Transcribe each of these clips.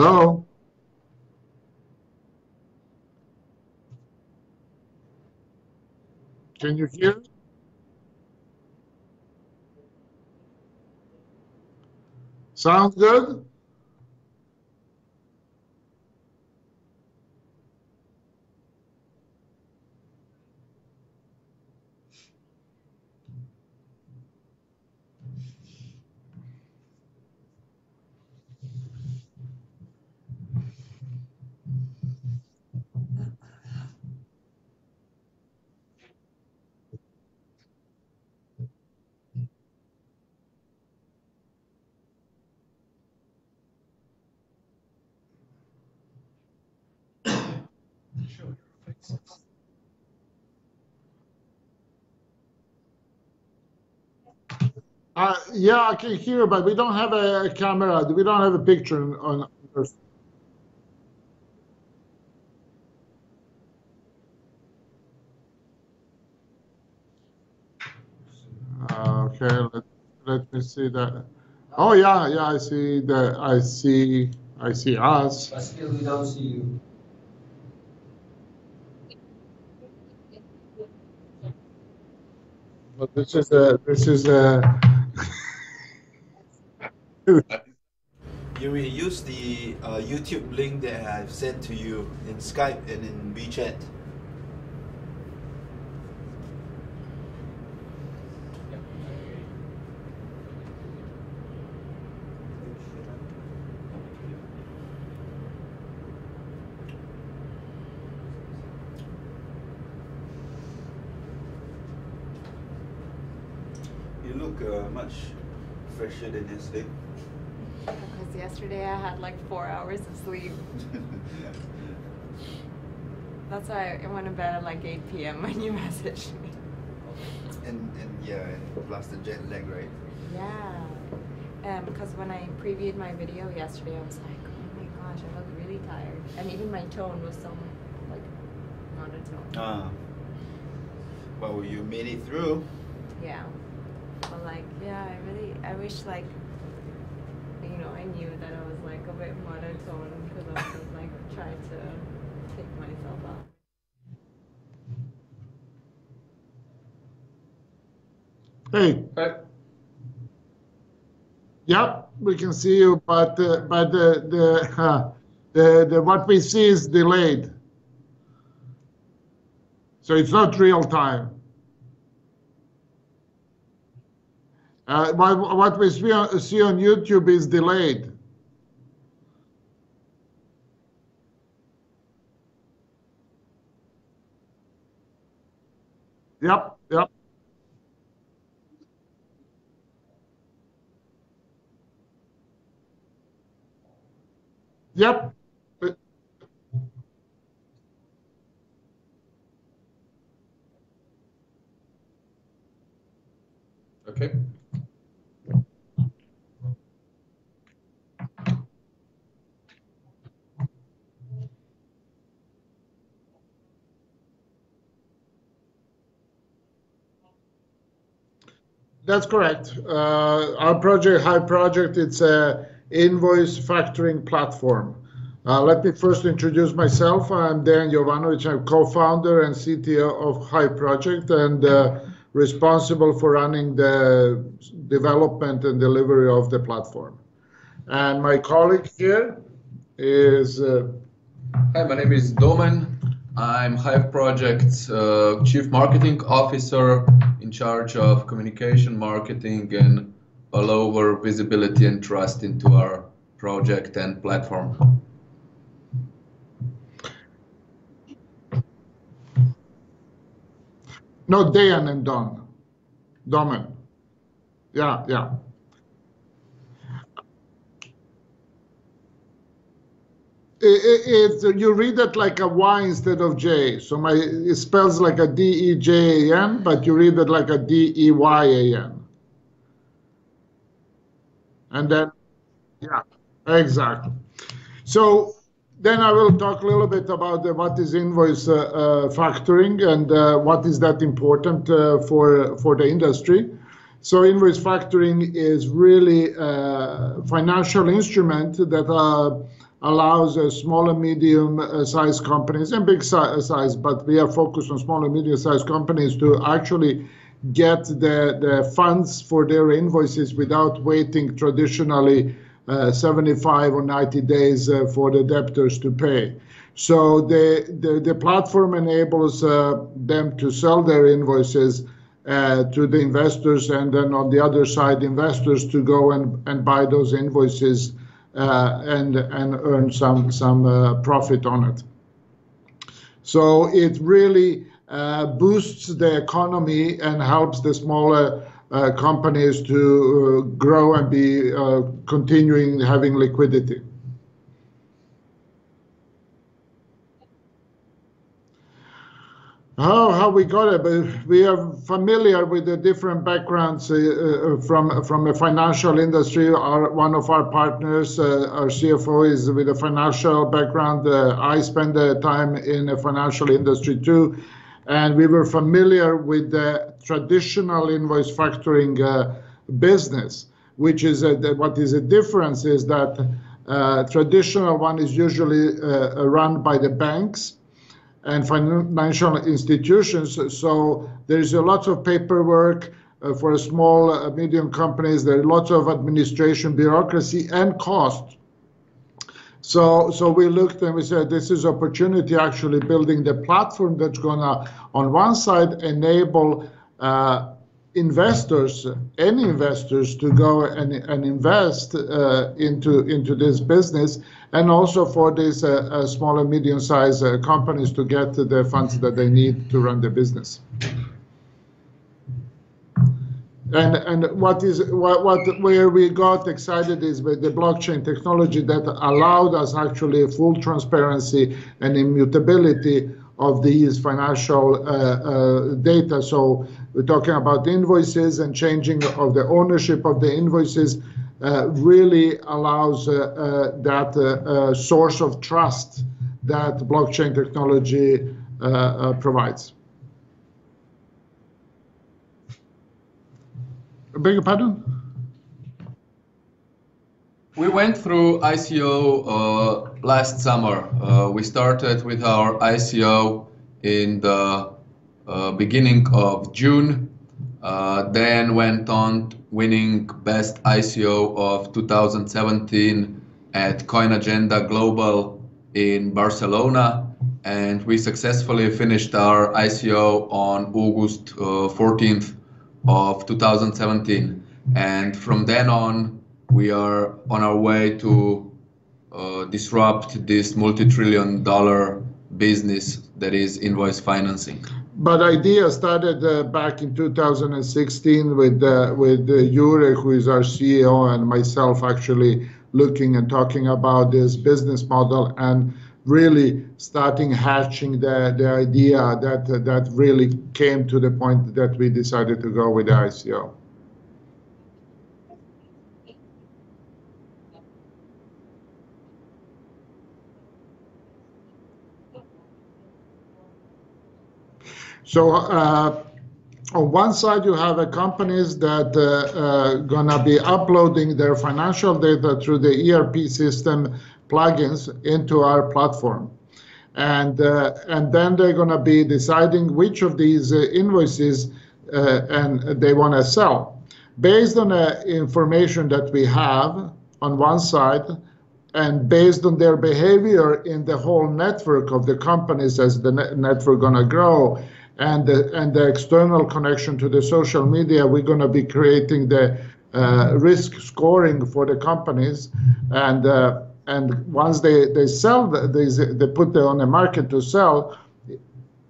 Hello? Can you hear? Sounds good? Yeah, I can hear, but we don't have a camera. We don't have a picture on. Okay, let me see that. Oh yeah, yeah, I see that. I see us. But still, we don't see you. But this is a. You may use the YouTube link that I've sent to you in Skype and in WeChat. You look much fresher than yesterday. Because yesterday I had like 4 hours of sleep. That's why I went to bed at like 8 p.m. when you messaged me. And yeah, and plus the jet lag, right? Yeah. Because when I previewed my video yesterday, I was like, oh my gosh, I look really tired. And even my tone was so like monotone. Well, you made it through. Yeah. But like, yeah, I wish like, you know, I knew that I was like a bit monotone because I was just like trying to take myself out. Hey. Hey. Yep, we can see you, but the what we see is delayed, so it's not real time. What we see on YouTube is delayed. Yep, yep. Yep. Okay. That's correct. Our project, Hive Project, it's a invoice factoring platform. Let me first introduce myself. I'm Dejan Jovanovic. I'm co-founder and CTO of Hive Project and responsible for running the development and delivery of the platform. And my colleague here is... Hi, my name is Domen. I'm Hive Project's Chief Marketing Officer in charge of communication, marketing, and all over visibility and trust into our project and platform. No, Dejan and Domen. Yeah, yeah. You read it like a Y instead of J. So it spells like a D-E-J-A-N, but you read it like a D-E-Y-A-N. And then, yeah, exactly. So then I will talk a little bit about what is invoice factoring and what is that important for the industry. So invoice factoring is really a financial instrument that allows small and medium-sized companies and big size, but we are focused on small and medium-sized companies to actually get the funds for their invoices without waiting traditionally 75 or 90 days for the debtors to pay. So the platform enables them to sell their invoices to the investors, and then on the other side, investors to go and buy those invoices and earn some profit on it. So it really boosts the economy and helps the smaller companies to grow and be continuing having liquidity. How we got it? But we are familiar with the different backgrounds from a financial industry. One of our partners, our CFO, is with a financial background. I spend time in the financial industry too, and we were familiar with the traditional invoice factoring business, which is what is a difference is that traditional one is usually run by the banks and financial institutions. So there's a lot of paperwork for small, medium companies. There are lots of administration, bureaucracy, and cost. So we looked and we said, this is opportunity actually building the platform that's gonna, on one side, enable investors, any investors, to go and invest into this business, and also for these small and medium-sized companies to get the funds that they need to run the business. And where we got excited is with the blockchain technology that allowed us actually full transparency and immutability of these financial data. So we're talking about invoices, and changing of the ownership of the invoices really allows that source of trust that blockchain technology provides. I beg your pardon? We went through ICO last summer. We started with our ICO in the beginning of June, then went on winning Best ICO of 2017 at Coin Agenda Global in Barcelona, and we successfully finished our ICO on August 14th of 2017. And from then on, we are on our way to disrupt this multi-trillion-dollar business that is invoice financing. But idea started back in 2016 with Jure, who is our CEO, and myself actually looking and talking about this business model and really starting hatching the idea that really came to the point that we decided to go with the ICO. So on one side, you have companies that gonna be uploading their financial data through the ERP system plugins into our platform, and then they're gonna be deciding which of these invoices and they want to sell based on the information that we have on one side, and based on their behavior in the whole network of the companies as the network gonna grow. And the external connection to the social media, we're going to be creating the risk scoring for the companies, and once they sell, they put them on the market to sell.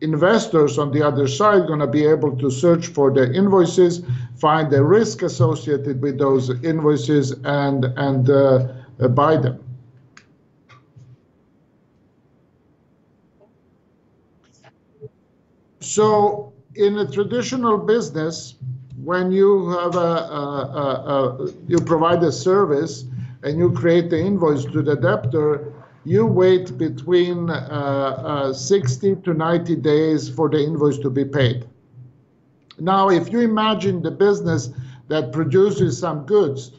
Investors on the other side going to be able to search for the invoices, find the risk associated with those invoices, and buy them. So in a traditional business, when you have you provide a service and you create the invoice to the debtor, you wait between 60 to 90 days for the invoice to be paid. Now, if you imagine the business that produces some goods,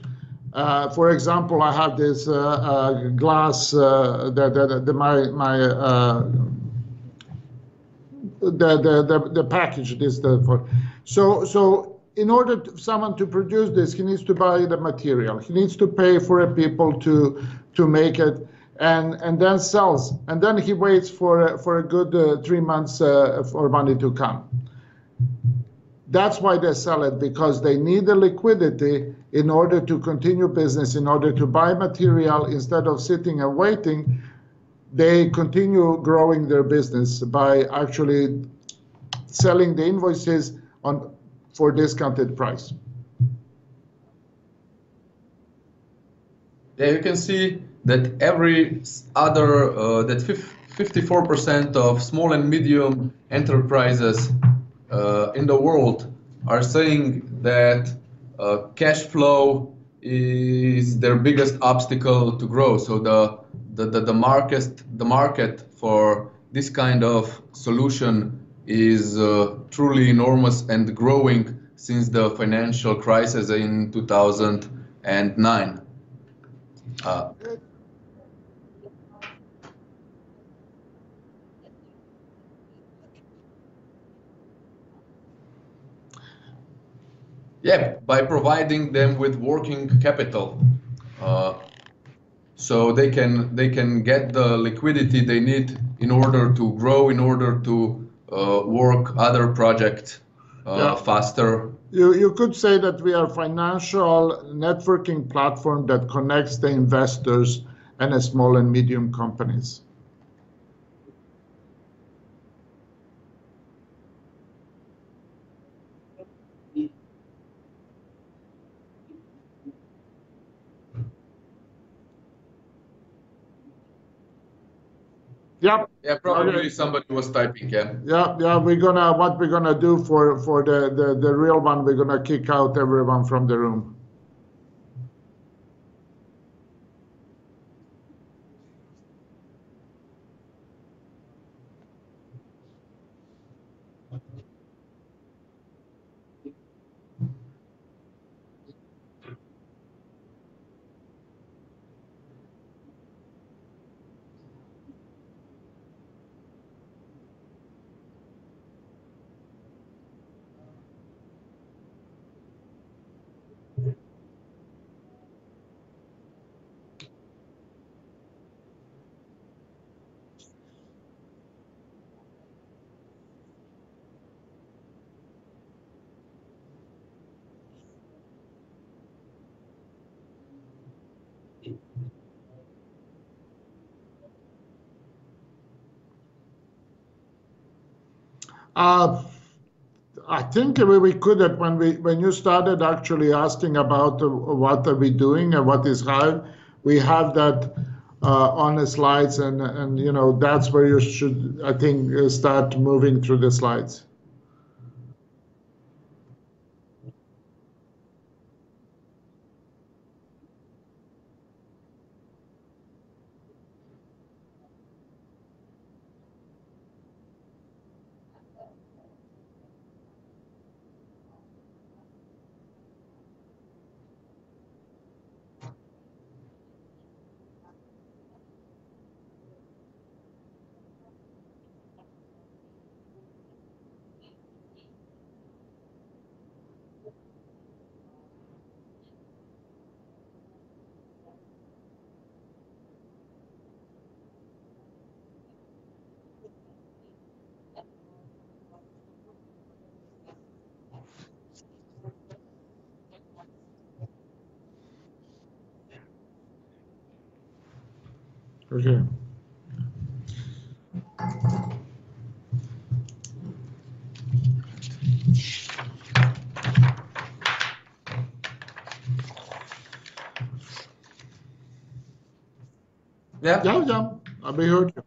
For example, I have this glass the package this for. So in order to someone to produce this, he needs to buy the material. He needs to pay for people to make it, and then sells. And then he waits for a good 3 months for money to come. That's why they sell it, because they need the liquidity in order to continue business, in order to buy material. Instead of sitting and waiting, they continue growing their business by actually selling the invoices for discounted price. Yeah, you can see that every other, that 54% of small and medium enterprises in the world are saying that cash flow is their biggest obstacle to grow. So the market for this kind of solution is truly enormous and growing since the financial crisis in 2009. Yeah, by providing them with working capital, so they can get the liquidity they need in order to grow, in order to work other projects faster. You could say that we are a financial networking platform that connects the investors and the small and medium companies. Yep. Yeah, probably somebody was typing. Yeah. Yeah. What we're gonna do for the real one, we're gonna kick out everyone from the room. I think we could have, when you started actually asking about what are we doing and what is Hive, we have that on the slides, and you know, that's where you should, I think, start moving through the slides. Okay. Yeah. We heard you.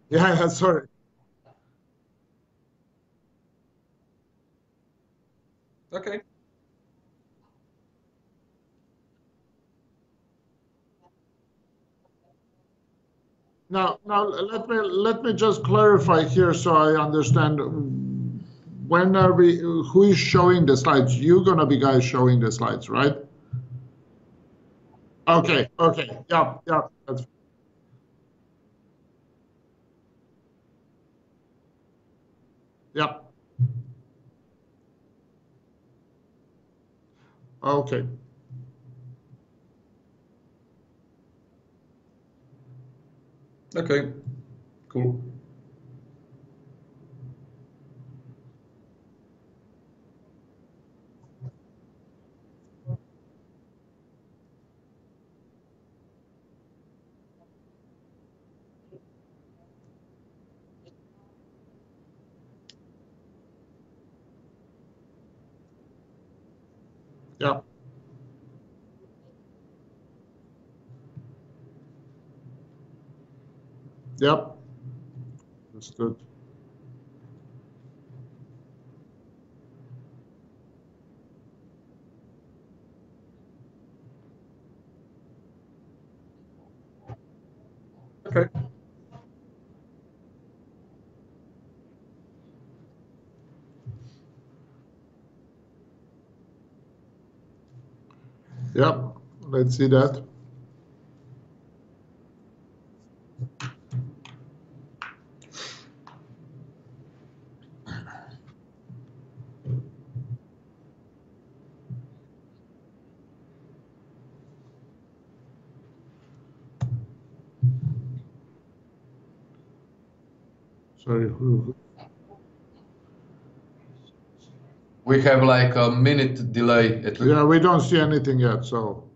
Yeah, sorry. Okay. Now let me just clarify here so I understand. When are who is showing the slides? You're gonna be guys showing the slides, right? Okay, okay, yeah, yeah, yeah, okay, Okay, cool. yeah, yep, understood. Okay. Yep, let's see that. Sorry, We have like a minute delay at least. yeah, we don't see anything yet, so.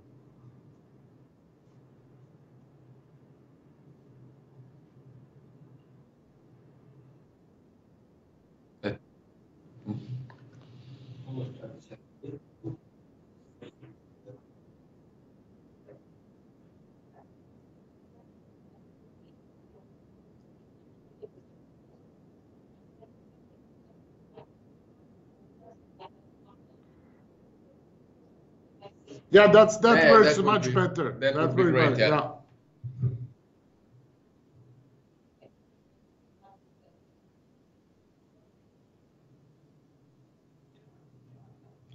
Yeah, that Yeah, works much better. that That would be works great, better, yeah.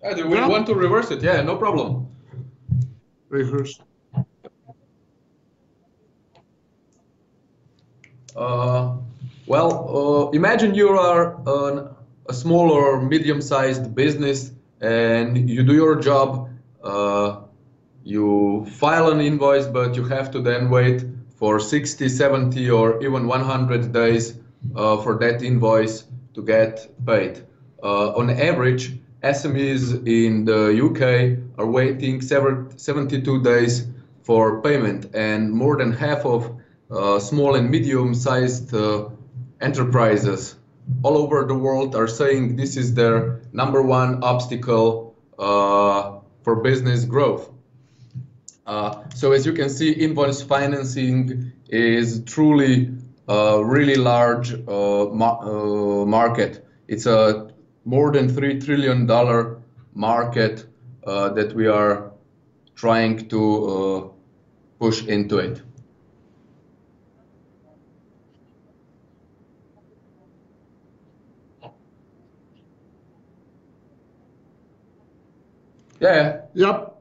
yeah. Do we Yeah, want to reverse it? Yeah, no problem. rehearse. Uh, imagine you are a small or medium-sized business and you do your job. You file an invoice, but you have to then wait for 60, 70, or even 100 days for that invoice to get paid. On average, SMEs in the UK are waiting 72 days for payment, and more than half of small and medium-sized enterprises all over the world are saying this is their number one obstacle for business growth. So as you can see, invoice financing is truly a really large market. It's a more than $3 trillion market that we are trying to push into it. Yeah, Yep.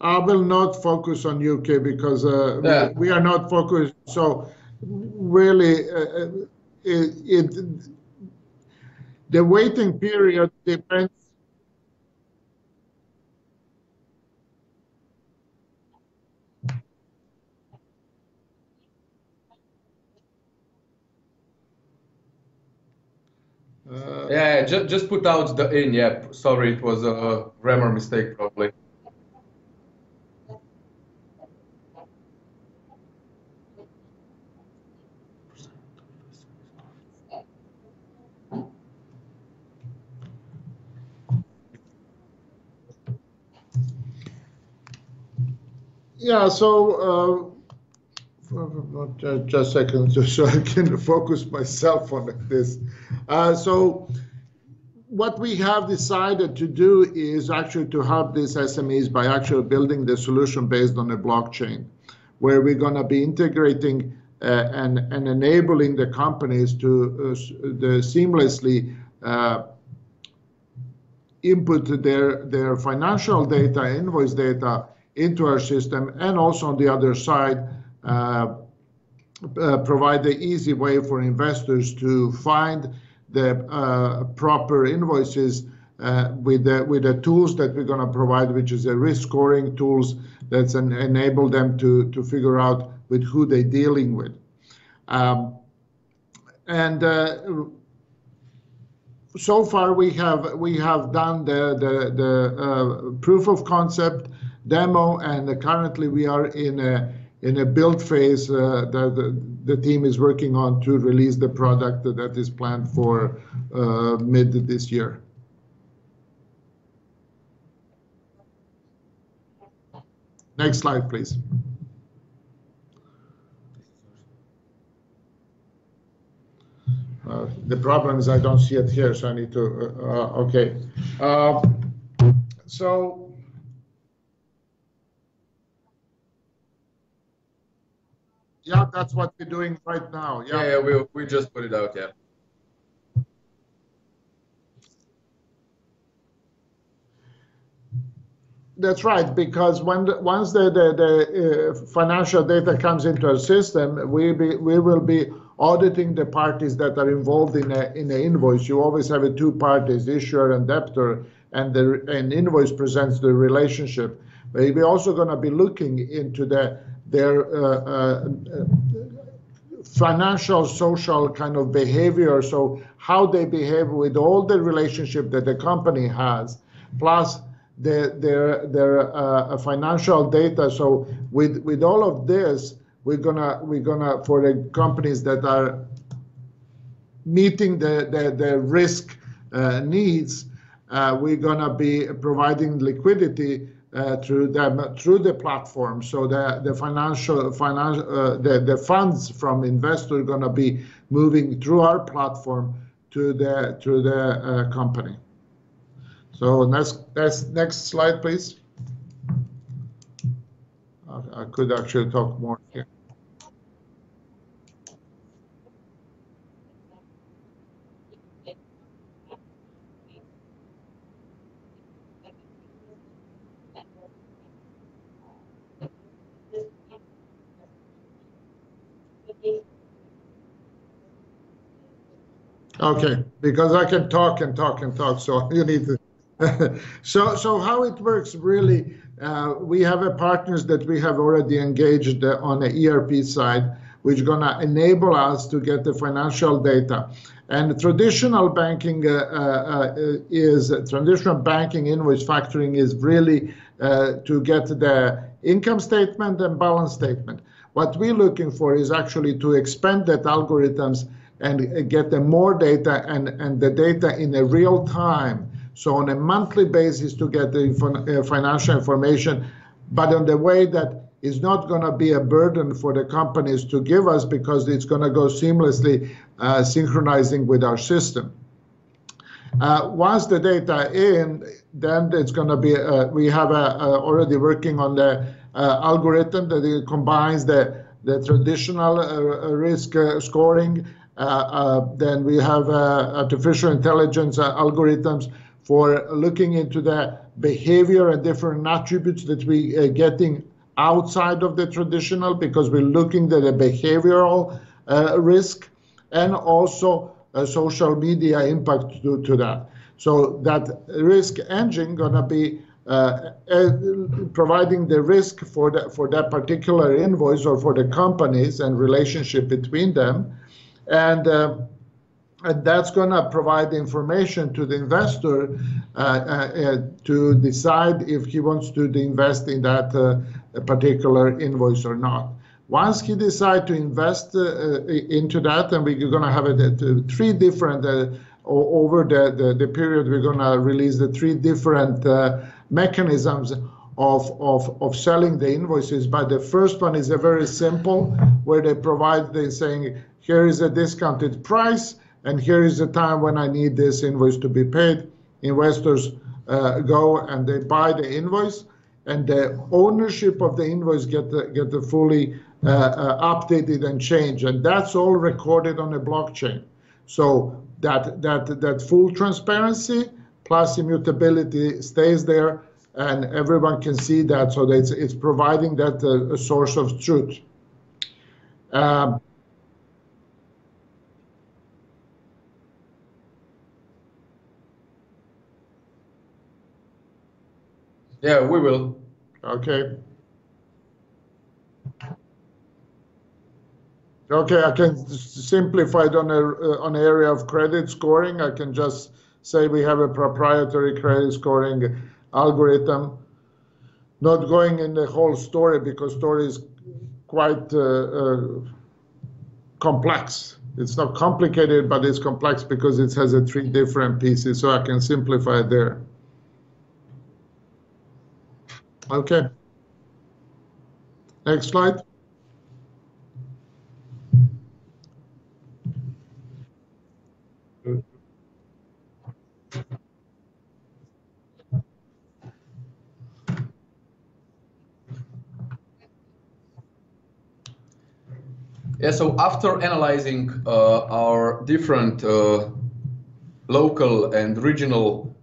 I will not focus on UK because yeah. we are not focused. So really, the waiting period depends. Yeah, just put out the in. Yeah, sorry, it was a grammar mistake probably. Yeah, so just a second, so I can focus myself on this. So what we have decided to do is actually to help these SMEs by actually building the solution based on a blockchain, where we're going to be integrating and enabling the companies to seamlessly input their financial data, invoice data into our system, and also on the other side, provide the easy way for investors to find the proper invoices with the tools that we're going to provide, which is a risk scoring tools that's enable them to figure out with who they're dealing with. So far we have done the proof of concept demo, and currently we are in a build phase that the team is working on to release the product that is planned for mid this year. Next slide, please. The problem is I don't see it here, so I need to, okay. So, yeah, that's what we're doing right now. Yeah, we just put it out, yeah. That's right, because once the financial data comes into our system, we will be auditing the parties that are involved in the invoice. You always have two parties, issuer and debtor, and an invoice presents the relationship. We're also going to be looking into their financial, social kind of behavior, so how they behave with all the relationship that the company has, plus their financial data. So with all of this, we're gonna for the companies that are meeting the risk needs, we're gonna be providing liquidity through the platform. So the funds from investors are gonna be moving through our platform to the company. So next slide, please. I could actually talk more here. Okay, because I can talk and talk and talk, so you need to. So how it works really, we have partners that we have already engaged on the ERP side, which is going to enable us to get the financial data. And traditional banking invoice factoring is really to get the income statement and balance statement. What we're looking for is actually to expand that algorithms and get them more data and the data in a real time. So on a monthly basis to get the financial information, but in the way that is not going to be a burden for the companies to give us, because it's going to go seamlessly synchronizing with our system. Once the data in, then it's going to be, we have already working on the algorithm that combines the traditional risk scoring. Then we have artificial intelligence algorithms for looking into the behavior and different attributes that we are getting outside of the traditional, because we're looking at the behavioral risk and also a social media impact to that. So that risk engine gonna be providing the risk for that particular invoice or for the companies and relationship between them. And that's going to provide information to the investor to decide if he wants to invest in that particular invoice or not. Once he decides to invest into that, and we're going to have three different, over the period, we're going to release the three different mechanisms of selling the invoices. But the first one is a very simple, where they're saying, here is a discounted price, and here is the time when I need this invoice to be paid. Investors go and they buy the invoice, and the ownership of the invoice get the fully updated and changed, and that's all recorded on a blockchain. So that full transparency plus immutability stays there, and everyone can see that, so that it's providing that a source of truth. Yeah, we will. Okay. Okay, I can simplify it on an area of credit scoring. I can just say we have a proprietary credit scoring algorithm. Not going in the whole story, because story is quite complex. It's not complicated, but it's complex because it has 3 different pieces, so I can simplify it there. Okay. Next slide. Yeah, so after analyzing our different local and regional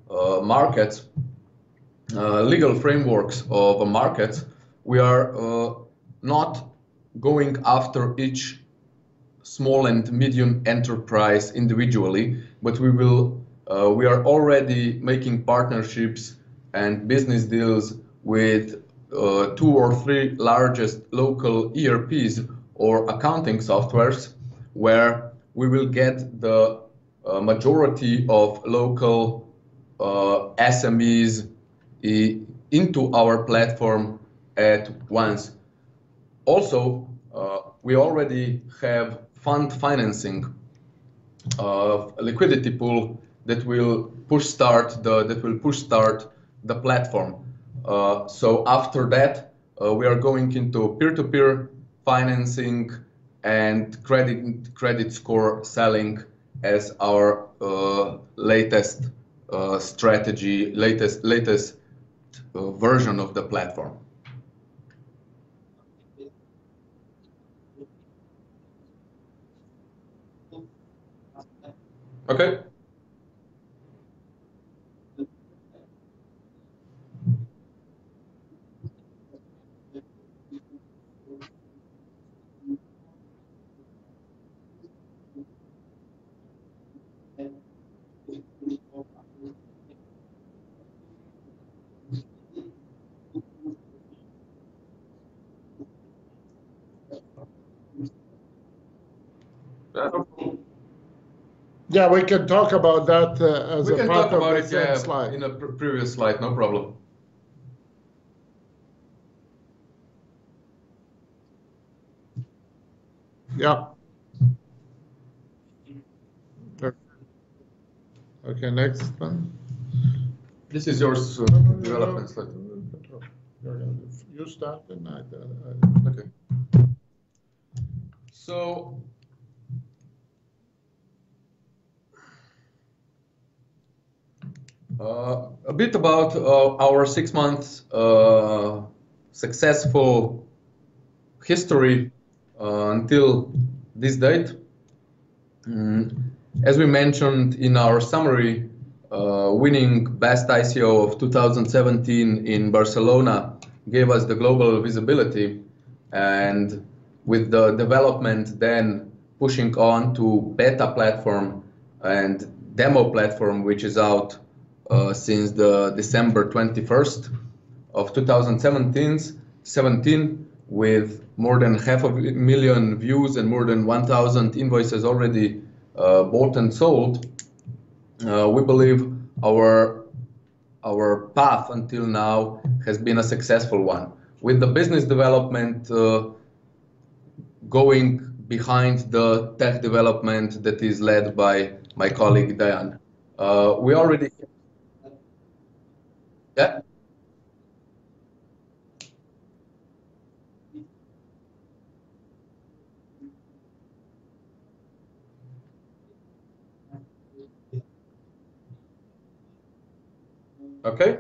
markets, legal frameworks of a market, we are not going after each small and medium enterprise individually, but we are already making partnerships and business deals with 2 or 3 largest local ERPs or accounting softwares, where we will get the majority of local SMEs into our platform at once. Also, we already have fund financing, a liquidity pool that will push start the platform. So after that, we are going into peer-to-peer financing and credit score selling as our latest strategy, latest version of the platform. Okay. Yeah, we can talk about that as We a can part talk of about the it, same yeah, slide. in a previous slide, no problem. Yeah. Okay, next one. This is yours, development slide. You start and Okay. So a bit about our 6 months successful history until this date. As we mentioned in our summary, winning Best ICO of 2017 in Barcelona gave us the global visibility, and with the development then pushing on to beta platform and demo platform, which is out since the December 21st of 2017, with more than 500,000 views and more than 1,000 invoices already bought and sold. We believe our path until now has been a successful one, with the business development going behind the tech development that is led by my colleague Diane. We already, yeah. Okay.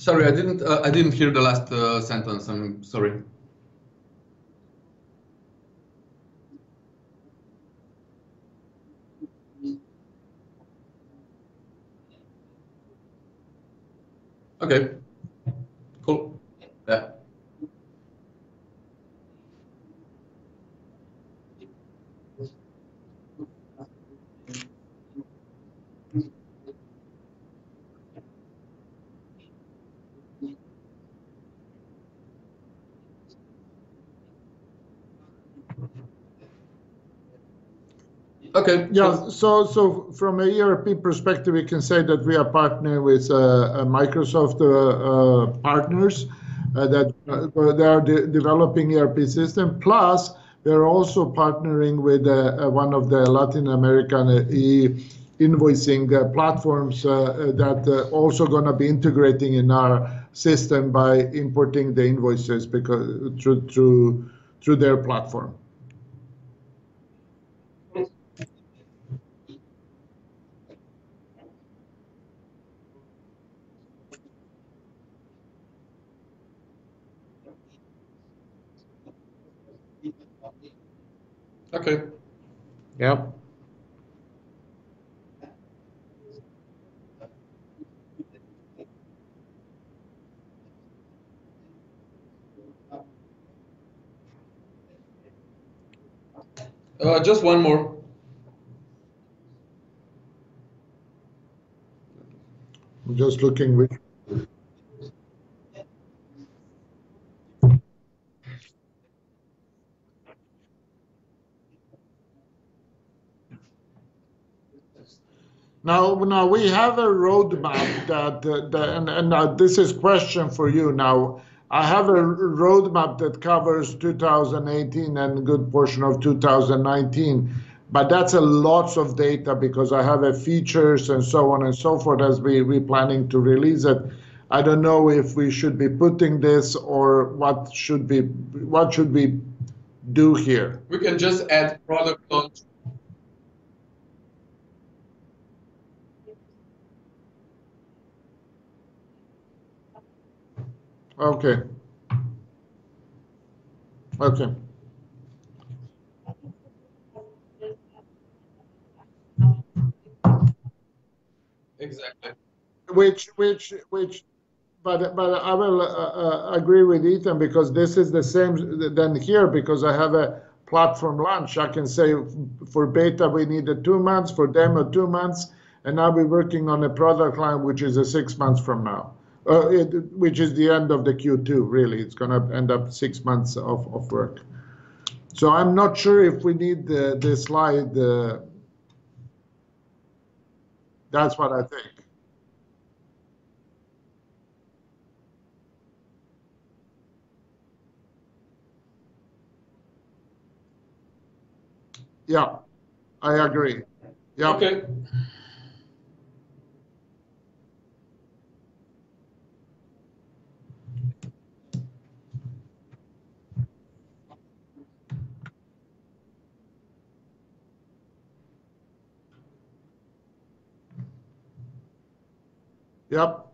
Sorry, I didn't hear the last sentence. I'm sorry. Okay, cool. Yeah. Okay. Yeah, so from a ERP perspective, we can say that we are partnering with Microsoft partners that they are developing ERP system. Plus, we are also partnering with one of the Latin American invoicing platforms that also going to be integrating in our system by importing the invoices because through their platform. Okay. Yep. Just one more. I'm just looking which. Now we have a roadmap and this is question for you now. I have a roadmap that covers 2018 and a good portion of 2019, but that's a lots of data because I have a features and so on and so forth as we planning to release it. I don't know if we should be putting this or what should we do here. We can just add product launch. Okay. Okay. Exactly. Which, but I will agree with Ethan because this is the same than here because I have a platform launch. I can say for beta we needed 2 months, for demo 2 months, and now we're working on a product line which is a 6 months from now, which is the end of the Q2. Really, it's going to end up 6 months of work. So I'm not sure if we need the slide. That's what I think. Yeah, I agree. Yeah. Okay. Yep.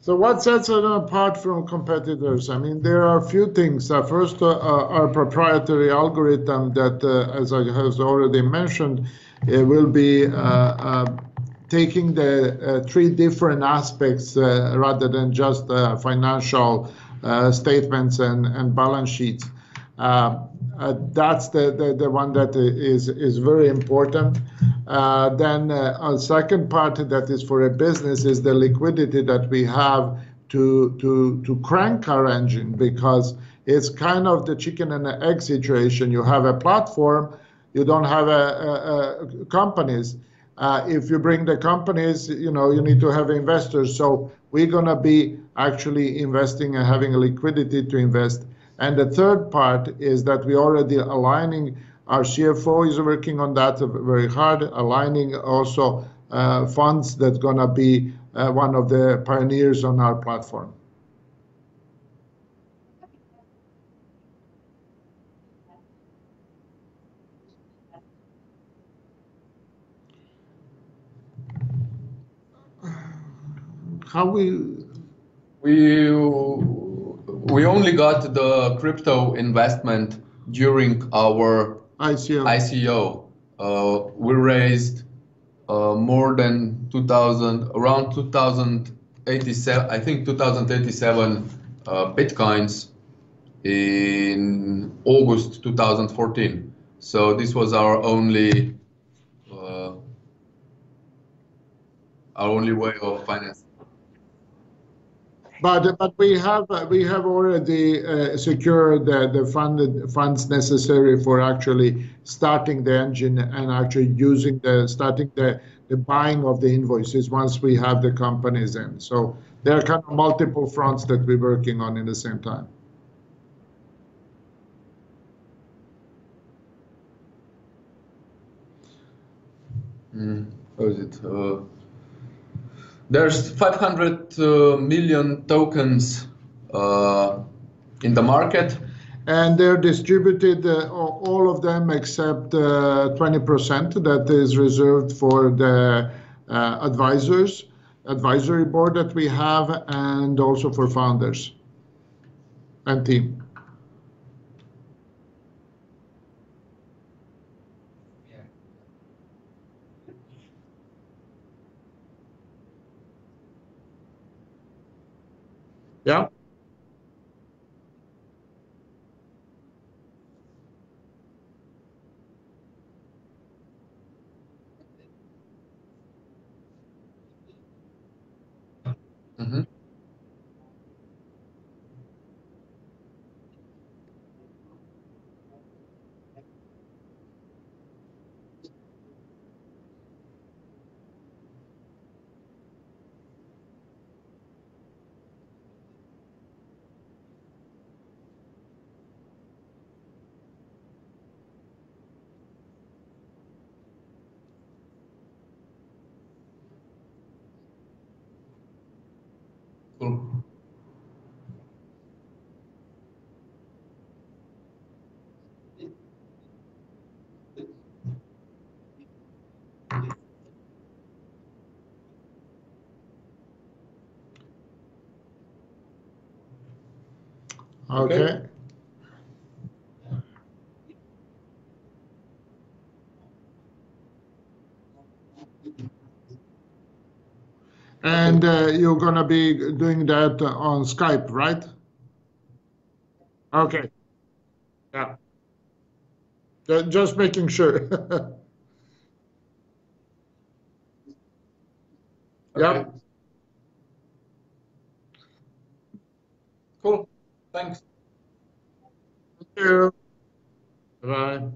So what sets it apart from competitors? I mean, there are a few things. First, our proprietary algorithm that, as I have already mentioned, it will be taking the 3 different aspects rather than just financial statements and balance sheets. That's the one that is very important. Then a second part that is for a business is the liquidity that we have to crank our engine because it's kind of the chicken and the egg situation. You have a platform, you don't have companies. If you bring the companies, you need to have investors. So we're going to be actually investing and having a liquidity to invest. And the third part is that we're already aligning. Our CFO is working on that very hard, aligning also funds that's going to be one of the pioneers on our platform. how We only got the crypto investment during our ICO? ICO. We raised more than 2000, around 2087, I think 2087 bitcoins in August 2014. So this was uh, our only way of financing. But we have already secured the funds necessary for actually starting the engine and actually starting the buying of the invoices once we have the companies in. So there are kind of multiple fronts that we're working on in the same time. How is it? There's 500 million tokens in the market. And they're distributed, all of them except 20% that is reserved for the advisory board that we have, and also for founders and team. Yeah. Mm-hmm. Cool. Okay. And you're going to be doing that on Skype, right? Okay. Yeah. Just making sure. Okay. Yeah. Cool. Thanks. Thank you. Bye.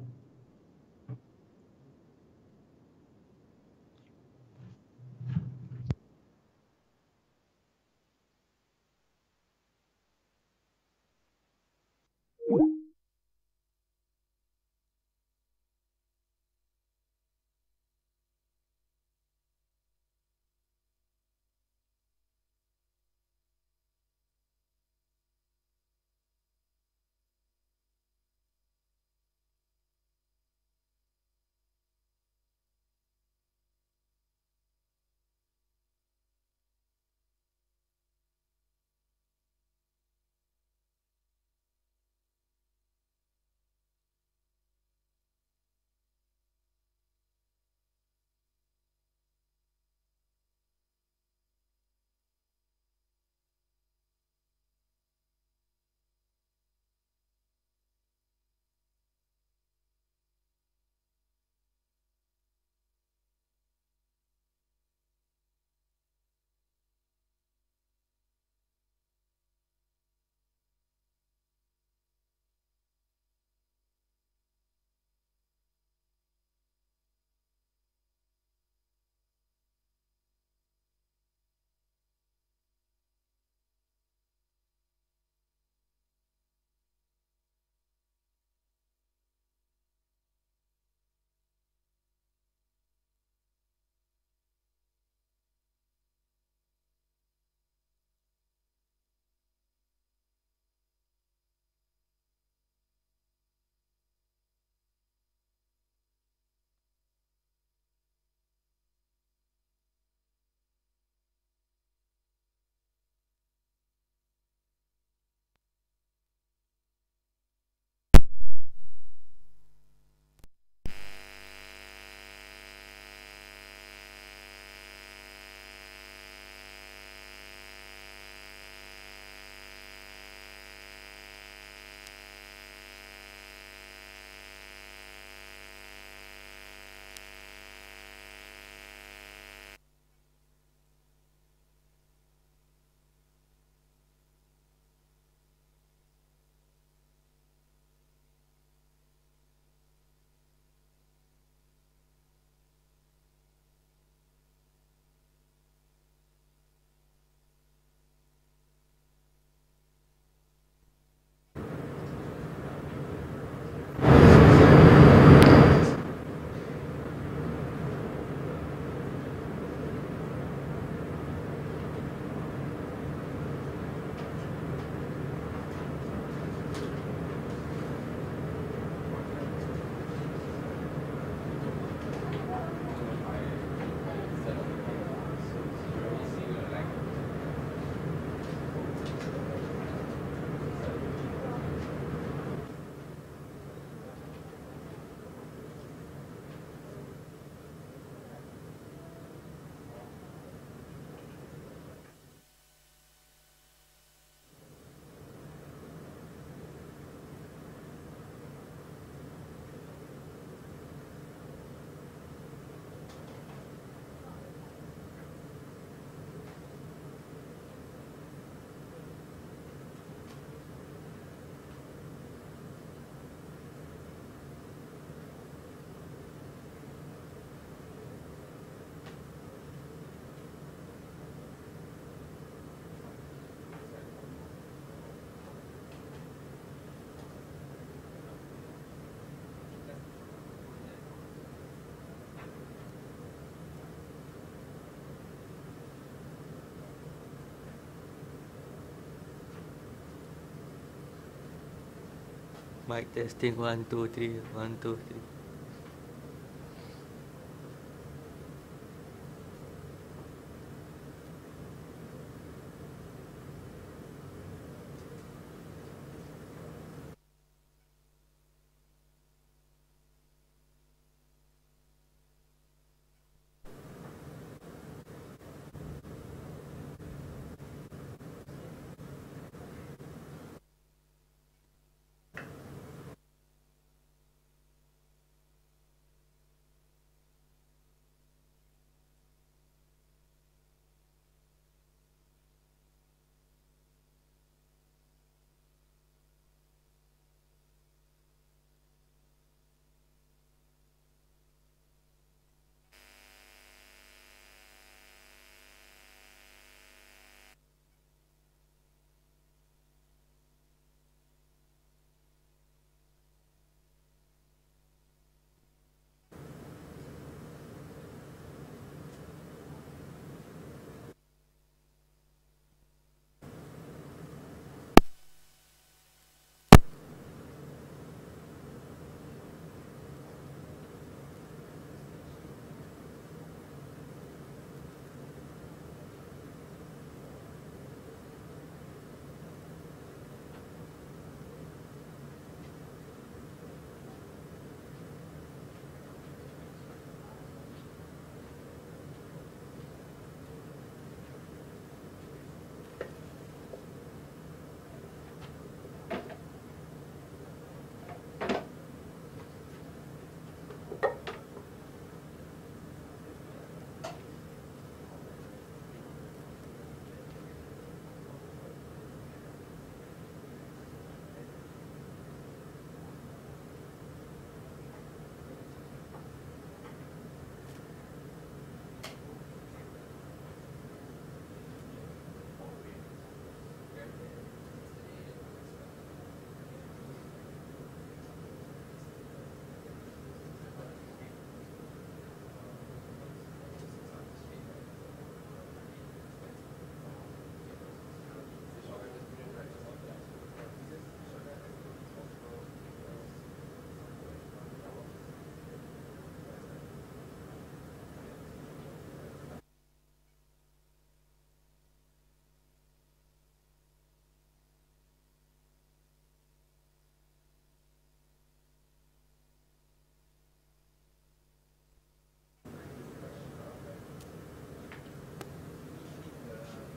Mic testing 1 2 3 1 2 3.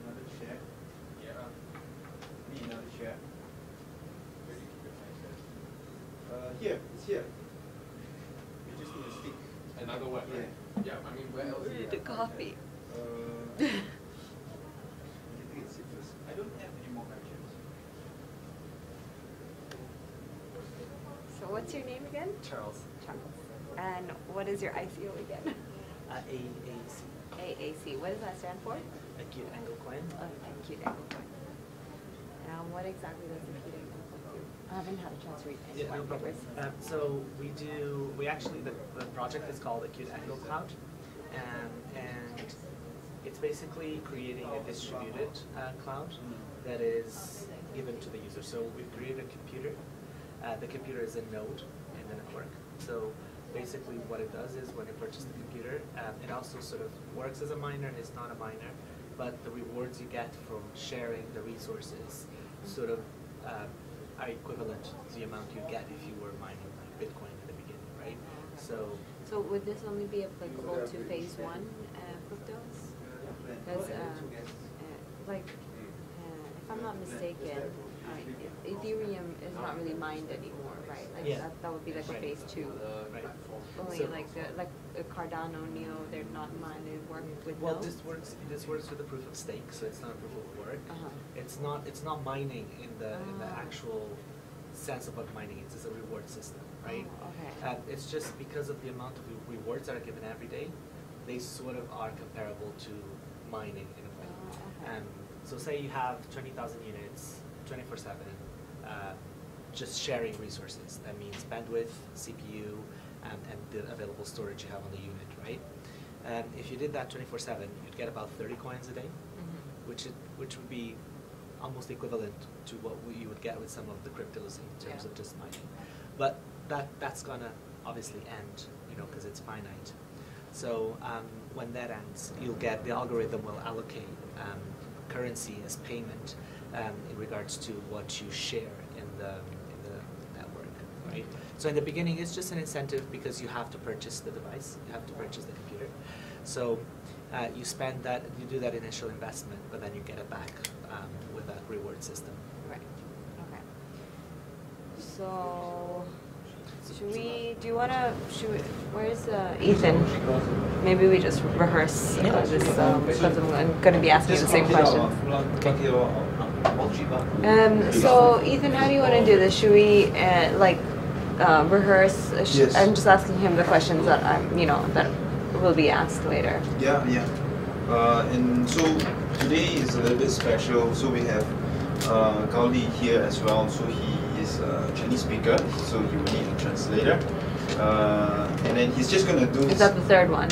Another chair. Need another chair. Here, it's here. We just need a stick. Another one. Yeah. Yeah, I mean, where else? We need a coffee. I think it's citrus. I don't have any more matches. So what's your name again? Charles. Charles. And what is your ICO again? AAC. AAC. What does that stand for? Acute angle coin. Acute angle coin. What exactly does acute angle coin do? I haven't had a chance to read any Yeah, no white problem. papers. So we actually, the project is called Acute Angle Cloud. And it's basically creating a distributed cloud that is given to the user. So we've created a computer. The computer is a node in the network. So basically what it does is when you purchase the computer, it also sort of works as a miner, it's not a miner, but the rewards you get from sharing the resources sort of are equivalent to the amount you get if you were mining like Bitcoin in the beginning, right? So would this only be applicable to phase one cryptos? Because if I'm not mistaken, Ethereum is not really mined anymore, right? Like Yeah. that would be like a phase two. right. Only So- like a Cardano, Neo, they're not mined. They work with Well, nodes. this works with a proof of stake, so it's not a proof of work. Uh-huh. It's not mining in the actual sense of what mining is. It's a reward system, right? Oh, okay. It's just because of the amount of rewards that are given every day, they sort of are comparable to mining in a way. Oh, okay. So say you have 20,000 units, 24/7, just sharing resources. That means bandwidth, CPU, and the available storage you have on the unit, right? If you did that 24/7, you'd get about 30 coins a day, Mhm. which would be almost equivalent to what you would get with some of the cryptos in terms Yeah. of just mining. But that's gonna obviously end, because it's finite. So when that ends, the algorithm will allocate currency as payment in regards to what you share in the network, right? So in the beginning, it's just an incentive because you have to purchase the device, you have to purchase the computer. So you spend that, you do that initial investment, but then you get it back with a reward system. Right. Okay. So, where's Ethan? Maybe we just rehearse this, because I'm going to be asking you the same question. So, Ethan, how do you want to do this? Should we, rehearse? Yes. I'm just asking him the questions that that will be asked later. Yeah. And so today is a little bit special. So we have Gao Li here as well. So he is a Chinese speaker, so he will need a translator. And then he's just gonna do. Is that the third one?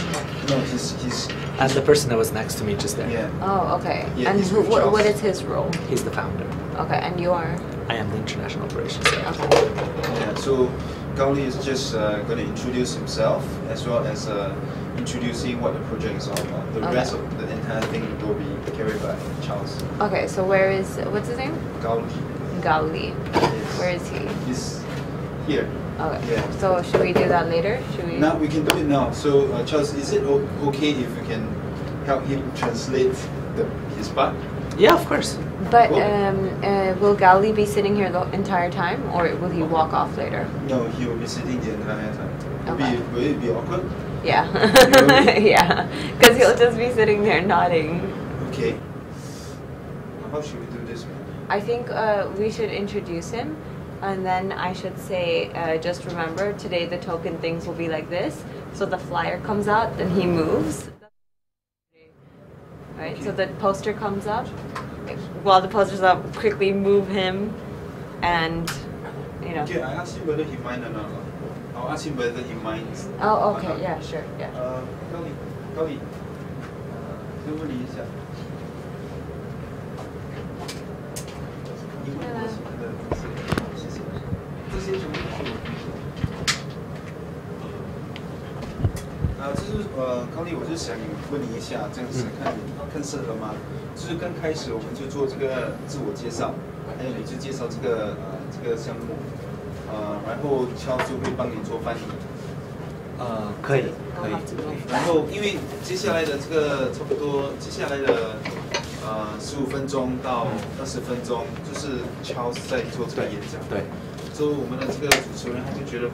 No, he's. And the person that was next to me just there. Yeah. Oh, okay. Yeah, And he's with what Charles. is his role? He's the founder. Okay, and you are? I am the international operations director. Okay. Yeah. So Gao Li is just gonna introduce himself as well as introducing what the project is all about. The Okay. rest of the entire thing will be carried by Charles. Okay, so what's his name? Gao Li. Gao Li. Yes. Where is he? He's here. Okay. Yeah. So should we do that later? Should we? Now we can do it now. So Charles, is it okay if we can help him translate his part? Yeah, of course. But Cool. will Gao Li be sitting here the entire time, or will he walk off later? No, he will be sitting the entire time. Okay. Will it be awkward? Yeah. Really? Yeah. Because he'll just be sitting there nodding. Okay. How should we do this? I think we should introduce him, and then I should say, just remember, today the token things will be like this. So the flyer comes out, then he moves. Right, so the poster comes up. While the poster's up, quickly move him, and, Okay, I asked him whether he mind or not. I'll ask him whether he minds. Oh, okay, yeah, sure, yeah. 高丽，先问你一下，你问我喜欢的东西，谢谢。这些全部都是我同学。这是高丽，我就想问你一下，这样子看适合吗？就是刚开始我们就做这个自我介绍，还有你就介绍这个项目，然后乔就会帮你做翻译。可以。然后因为接下来的这个差不多，接下来的15分钟到20分钟，就是乔在做这个演讲。对。所以我们的这个主持人他就觉得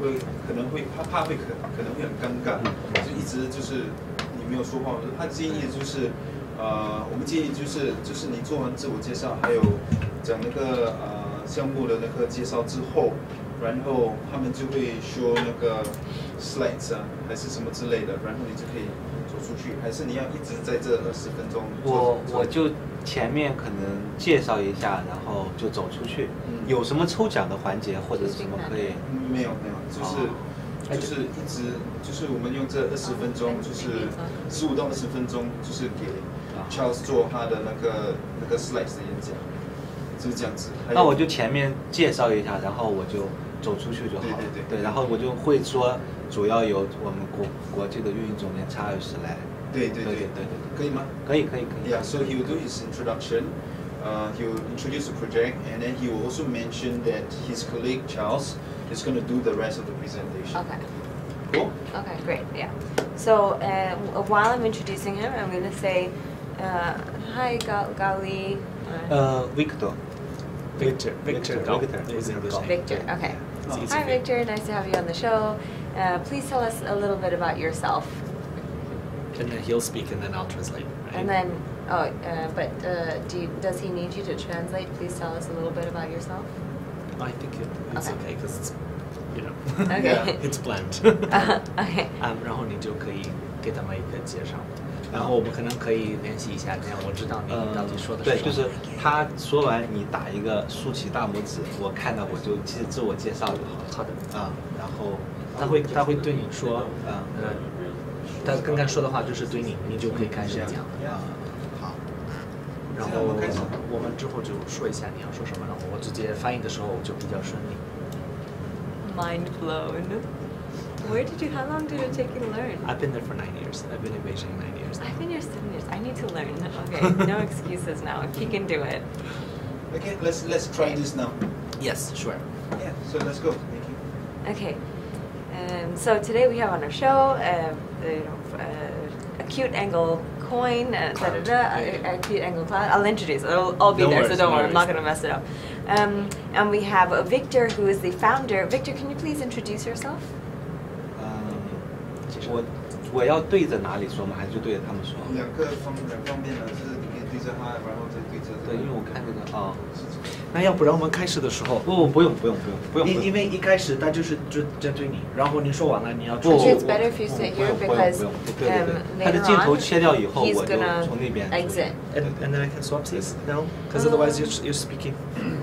可能会怕会可能会很尴尬，就一直就是你没有说话。他建议就是我们建议就是你做完自我介绍，还有讲那个项目的那个介绍之后，然后他们就会说那个 slides 还是什么之类的，然后你就可以走出去，还是你要一直在这20分钟？我就前面可能介绍一下，然后就走出去。有什么抽奖的环节或者是什么可以？没有，就是一直就是我们用这20分钟，就是15到20分钟，就是给 Charles 做他的那个 slides 的演讲，就是这样子。那我就前面介绍一下，然后我就走出去就好了。对，然后我就会说，主要由我们国际的运营总监查尔斯来。对，可以吗？可以。Yeah, so he will do his introduction. He will introduce the project, and then he will also mention that his colleague Charles is going to do the rest of the presentation. Okay. Cool? Okay, great, yeah. So while I'm introducing him, I'm going to say, hi, Gao Li. Victor. Victor. Victor, okay. Hi, Victor. Nice to have you on the show. Please tell us a little bit about yourself. And then he'll speak, and then I'll translate. Right? And then, does he need you to translate? Please tell us a little bit about yourself. I think it's okay because it's, Okay. it's planned. Okay. 然后你就可以给他们一个介绍，然后我们可能可以联系一下，这样我知道你到底说的是什么。对，就是他说完，你打一个竖起大拇指，我看到我就自我介绍就好了。好的。然后他会对你说，他刚刚说的话就是对你，你就可以开始讲。好。然后我们之后就说一下你要说什么，然后我直接翻译的时候就比较顺利。Mind blown. Where did you? How long did it take you to learn? I've been there for 9 years. I've been in Beijing 9 years. I've been here 7 years. I need to learn. Okay, no excuses now. If he can do it. Okay, let's try this now. Yes, sure. Yeah, so let's go. Thank you. Okay. So today we have on our show, acute angle coin, acute angle cloud. I'll introduce it. I'll be No there, worries, so don't no worry. I'm not worries. going to mess it up. And we have Victor, who is the founder. Victor, can you please introduce yourself? 我要对着哪里说吗？还是就对着他们说？两方面呢，就是你可以对着他，然后再对着。对，因为我看这个啊。那要不然我们开始的时候，不用，因为一开始他就是针对你，然后你说完了你要 Actually, it's better if you sit here because 他的 later 镜头 on 切掉以后， he's 我就 gonna 从那边 exit. And then I can swap seats? No? Because otherwise you're speaking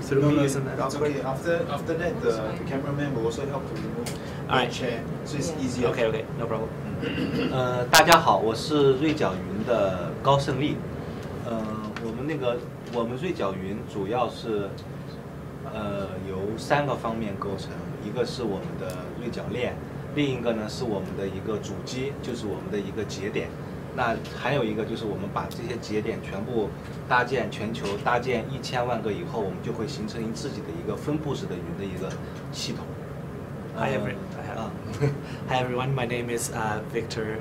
through me, isn't that It's awkward? okay. After that, the cameraman will also help to remove the Alright. chair, so it's Yeah. easier. Okay, no problem. 大家好，我是锐角云的高胜利。我们锐角云主要是由3个方面构成，一个是我们的锐角链，另一个呢是我们的一个主机，就是我们的一个节点。那还有一个就是我们把这些节点全部全球搭建1000万个以后，我们就会形成自己的一个分布式的云的一个系统。Hi everyone, my name is Victor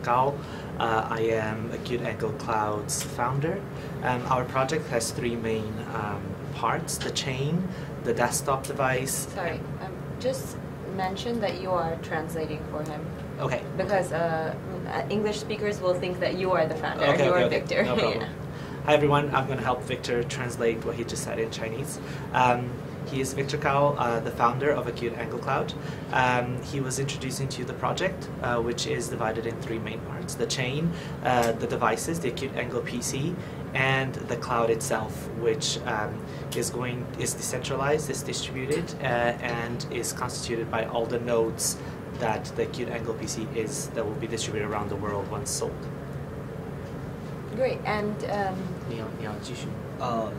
Gao. I am Acute Angle Cloud's founder. Our project has 3 main parts: the chain, the desktop device. Sorry, just mention that you are translating for him. Okay. Because English speakers will think that you are the founder. Okay, you okay, are okay. Victor. No problem. Yeah. Hi everyone, I'm going to help Victor translate what he just said in Chinese. He is Victor Gao, the founder of Acute Angle Cloud. He was introducing to you the project, which is divided in 3 main parts: the chain, the devices, the Acute Angle PC, and the cloud itself, which is decentralized, is distributed, and is constituted by all the nodes that the Acute Angle PC that will be distributed around the world once sold. Great. And 你要继续。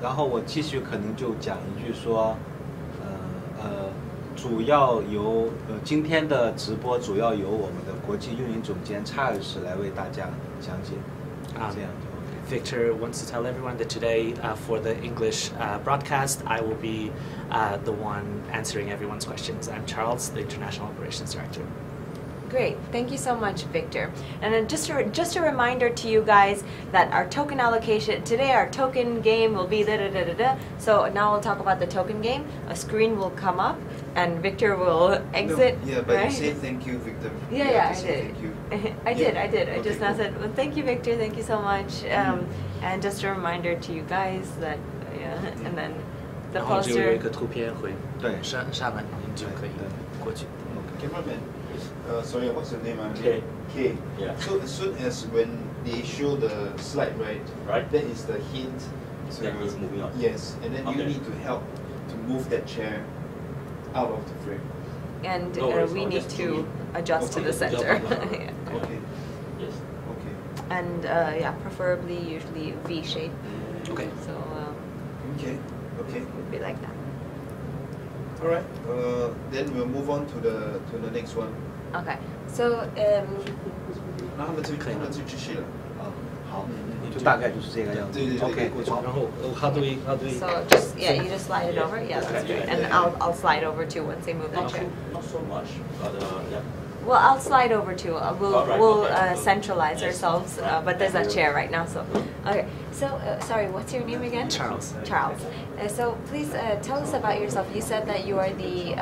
然后我继续可能就讲一句说，主要由今天的直播主要由我们的国际运营总监查尔斯来为大家讲解，这样就。Victor wants to tell everyone that today, for the English broadcast, I will be the one answering everyone's questions. I'm Charles, the International Operations Director. great, thank you so much, Victor. And then just a reminder to you guys that our token allocation today, our token game will be da-da-da-da-da. So now we'll talk about the token game. A screen will come up, and Victor will exit. No, yeah, but right? you say thank you, Victor. Yeah, I say did. Thank you. I did. I Okay, just now cool. said, well, thank you, Victor. Thank you so much. And just a reminder to you guys that, and then the 然后就有 poster. 一个图片会对上来，你就可以过去。 Cameraman, sorry, what's your name? K. K. Yeah. So as soon as when they show the slide, right? Right. That is the hint. To, That means moving on. Yes, and then you Okay. need to help to move that chair out of the frame. And No worries, we I'll need just to zoom adjust to Okay. the center. Okay. Yeah. Okay. Yes. Okay. And yeah, preferably usually V shape. Okay. So Okay. Okay. it would be like that. All right. Then we'll move on to the next one. Okay. So 那他们就继续了。好，就大概就是这个样子。对对对 OK，过去好。然后how do we so just you just slide it over. Yeah, that's great. And I'll slide over too once they move that chair. Not so much, but yeah. Well, I'll slide over too. Alright, We'll okay. centralize Yes. ourselves, but there's a chair right now. So, okay. So, sorry, what's your name again? Charles. Charles. So, please tell us about yourself. You said that you are the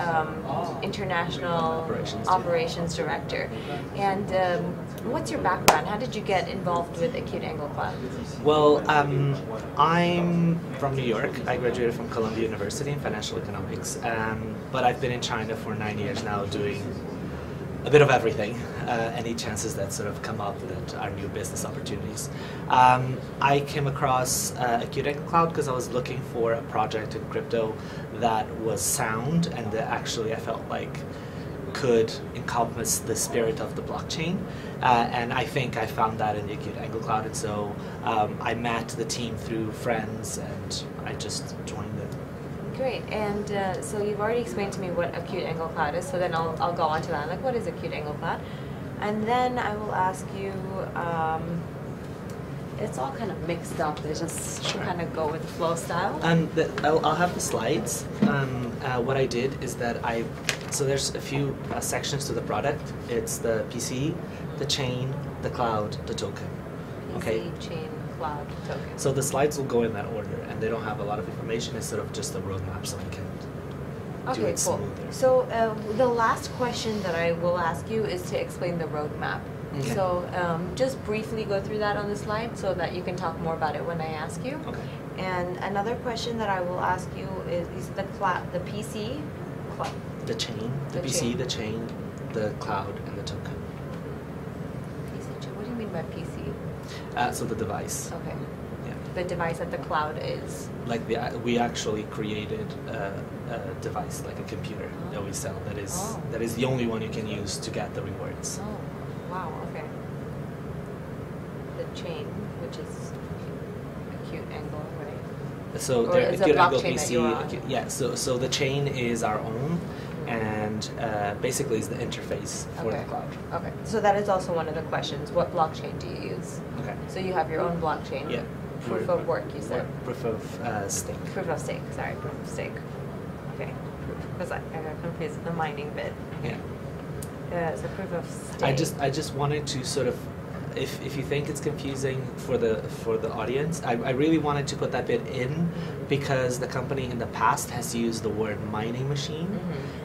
international operations director, and what's your background? How did you get involved with Acute Angle Cloud? Well, I'm from New York. I graduated from Columbia University in financial economics, but I've been in China for 9 years now doing a bit of everything, any chances that sort of come up that are new business opportunities. I came across Acute Angle Cloud because I was looking for a project in crypto that was sound and that actually I felt like could encompass the spirit of the blockchain. And I think I found that in the Acute Angle Cloud. And so I met the team through friends and I just joined it. Great. And so you've already explained to me what Acute Angle Cloud is. So then I'll go on to that. Like, what is Acute Angle Cloud? And then I will ask you, it's all kind of mixed up. They just kind of go with the flow style. I'll have the slides. What I did is that so there's a few sections to the product. It's the PC, the chain, the cloud, the token. Okay. PC, chain, cloud, token. So the slides will go in that order, and they don't have a lot of information. It's sort of just a roadmap, so we can do Okay, it cool. smoother. So the last question that I will ask you is to explain the roadmap. Okay. So just briefly go through that on the slide so that you can talk more about it when I ask you. Okay. And another question that I will ask you is the PC, The chain, the The PC, chain. the chain, the cloud, and the token. PC. What do you mean by PC? So the device. Okay. Yeah. The device at the cloud is. Like we actually created a device, like a computer that we sell. Oh. That is the only one you can use to get the rewards. Oh, wow. Okay. The chain, which is acute angle, right? So Or there, is it Acute Angle blockchain that you're on? yeah. So the chain is our own, and basically is the interface for Okay. the cloud. Okay. So that is also one of the questions. What blockchain do you use? Okay. So you have your own blockchain. Yeah. Proof of work, you said. Proof of stake. Proof of stake. Sorry, proof of stake. Okay. Because I got confused with the mining bit. Yeah. So proof of stake. I just wanted to sort of, if you think it's confusing for the audience, I really wanted to put that bit in because the company in the past has used the word mining machine,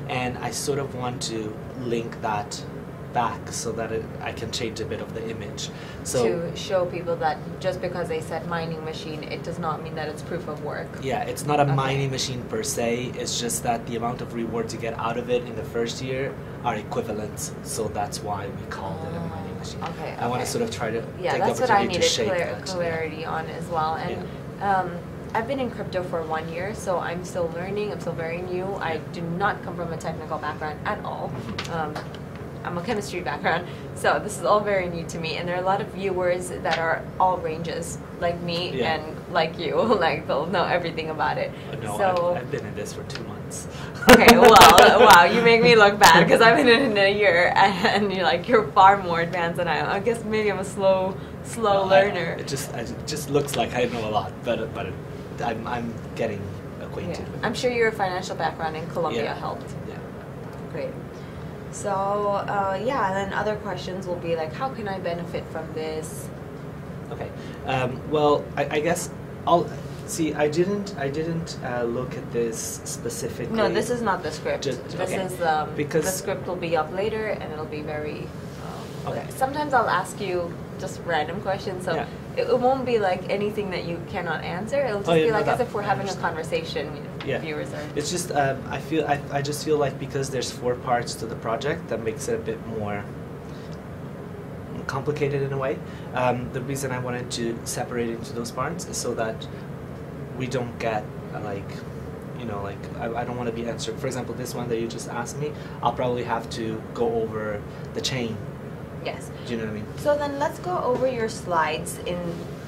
and I sort of want to link that back so that I can change a bit of the image. So to show people that just because they said mining machine, it does not mean that it's proof of work. yeah, it's not a Okay. mining machine per se. It's just that the amount of rewards you get out of it in the first year are equivalent. So that's why we called it a mining machine. Okay. I want okay. to sort of try to Yeah, take that's the what I opportunity to needed shape that. clarity on as well. And I've been in crypto for 1 year, so I'm still learning. I'm still very new. I do not come from a technical background at all. I'm a chemistry background, so this is all very new to me. And there are a lot of viewers that are all ranges, like me Yeah. and like you. Like they'll know everything about it. No, so I've been in this for 2 months. okay, well, wow, you make me look bad because I've been in it in a year, and you're far more advanced than I am. I guess maybe I'm a slow learner. It just looks like I know a lot, but I'm getting acquainted Yeah. with it. I'm sure your financial background in Colombia Yeah. helped. Yeah. Great. So yeah, and then other questions will be like, how can I benefit from this? Okay. Well, I guess I'll see. I didn't look at this specifically. No, this is not the script. Just- This okay. is Because- the script will be up later, and it'll be very. Okay. Sometimes I'll ask you just random questions, so Yeah. it won't be like anything that you cannot answer. It'll just yeah, be no, like as that- if we're I having a understand. conversation. Yeah. Viewers are. It's just I just feel like because there's 4 parts to the project, that makes it a bit more complicated in a way. The reason I wanted to separate it into those parts is so that we don't get I don't want to be answered. For example, this one that you just asked me, I'll probably have to go over the chain. Yes. Do you know what I mean? So then let's go over your slides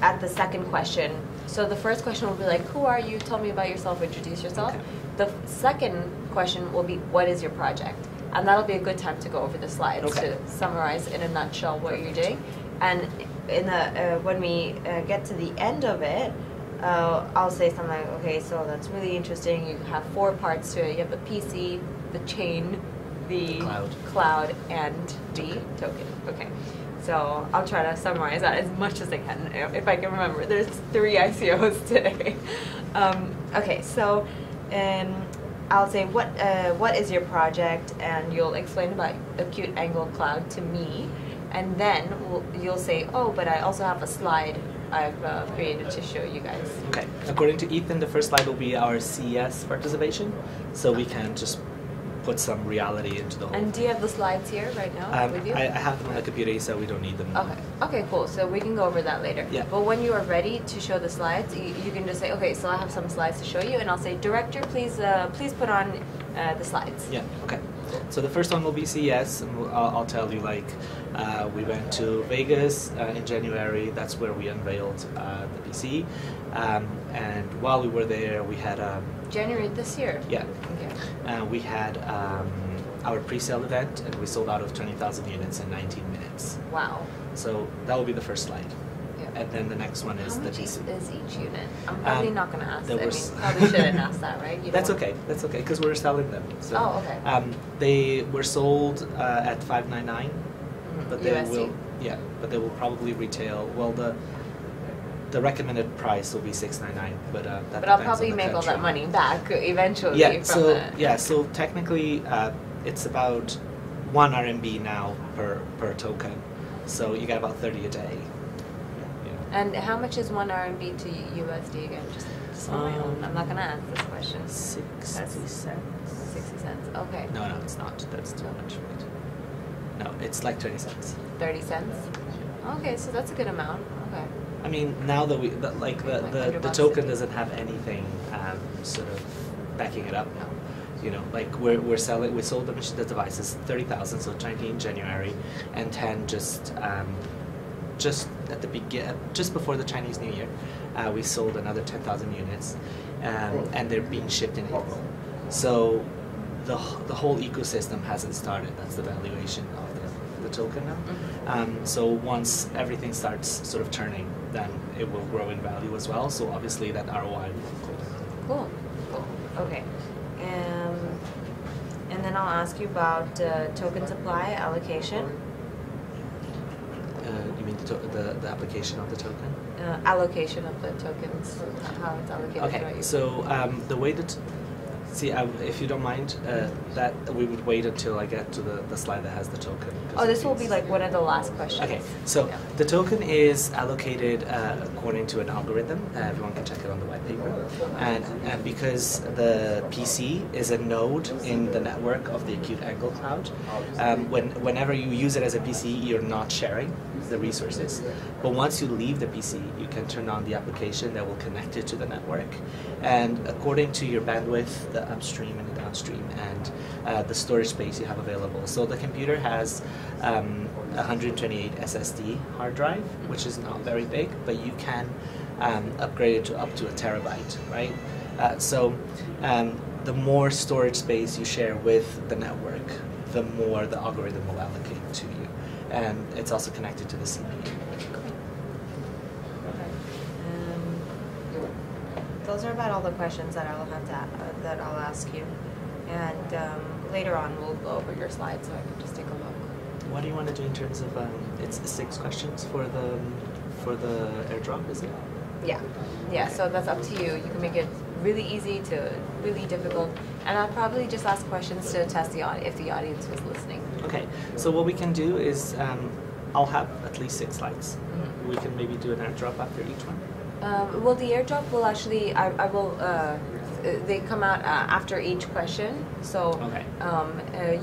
at the second question. So the first question will be like, who are you? Tell me about yourself, introduce yourself. Okay. The second question will be, what is your project? And that'll be a good time to go over the slides Okay. to summarize in a nutshell what you're doing. And when we get to the end of it, I'll say something like, okay, so that's really interesting. You have 4 parts to it. You have the PC, the chain, the cloud, and the token. Okay. So I'll try to summarize that as much as I can, if I can remember. There's 3 ICOs today. Okay, so I'll say what is your project, and you'll explain about Acute Angle Cloud to me, and then you'll say, oh, but I also have a slide I've created to show you guys. Okay. According to Ethan, the first slide will be our CES participation, so we can just put some reality into the whole And do you have the slides here right now with you? I have them on the computer, so we don't need them. Okay. Okay, cool. So we can go over that later. Yeah. But when you are ready to show the slides, you can just say, okay, so I have some slides to show you, and I'll say, director, please put on the slides. Yeah. Okay. So the first one will be CES, and I'll tell you, like, we went to Vegas in January. That's where we unveiled the PC. And while we were there, we had January this year. yeah, Okay. we had our pre-sale event, and we sold out of 20,000 units in 19 minutes. Wow. So that will be the first slide. Yeah. And then the next one is How the much PC. is each unit? I'm probably not going to ask there that. I was- mean, probably shouldn't ask that, right? You That's don't- okay. That's okay, because we're selling them. So, Oh, okay. they were sold at $599, but they USD. will, yeah, but they will probably retail. Well, the recommended price will be $699, but that. But I'll depends on probably the make all that country. money back eventually Yeah. from So the... yeah. So technically, it's about 1 RMB now per token. So you get about 30 a day. Yeah. And how much is 1 RMB to USD again? Just on my own. I'm not going to ask this question. 60 cents. 60 cents. Okay. No, it's not. That's too much. Wait. No, it's like 20 cents. 30 cents? Okay, so that's a good amount. Okay. I mean, now that Like the $100 token a doesn't have anything sort of backing it up. No. You know, like we sold the devices 30,000, so 20 in January, and 10 just at the just before the Chinese New Year, we sold another 10,000 units, and they're being shipped in April. So the whole ecosystem hasn't started. That's the valuation of the token now. So once everything starts sort of turning, then it will grow in value as well. So obviously that ROI will go down. Cool. Cool. Okay. And then I'll ask you about token supply allocation. You mean the application of the token? Allocation of the tokens, how it's allocated throughout Okay, your- so the way that, if you don't mind, that we would wait until I get to the slide that has the token. 'cause Oh, this will it's- be like one of the last questions. Okay, so Yeah. the token is allocated according to an algorithm. Everyone can check it on the white paper. And because the PC is a node in the network of the Acute Angle Cloud, whenever you use it as a PC, you're not sharing the resources. But once you leave the PC, you can turn on the application that will connect it to the network. And according to your bandwidth, the upstream and the downstream, and the storage space you have available. So the computer has 128 SSD hard drive, which is not very big, but you can upgrade it to up to a terabyte, right? So the more storage space you share with the network, the more the algorithm will allocate to you. And it's also connected to the CPU. Those are about all the questions that I'll have to that I'll ask you, and later on we'll go over your slides so I can just take a look. What do you want to do in terms of it's 6 questions for the airdrop, is it? Yeah, yeah. So that's up to you. You can make it really easy to really difficult, and I'll probably just ask questions to test if the audience was listening. Okay, so what we can do is I'll have at least 6 slides. Mm-hmm. We can maybe do an airdrop after each one. Well, the airdrop will actually, I will, they come out after each question. So Okay.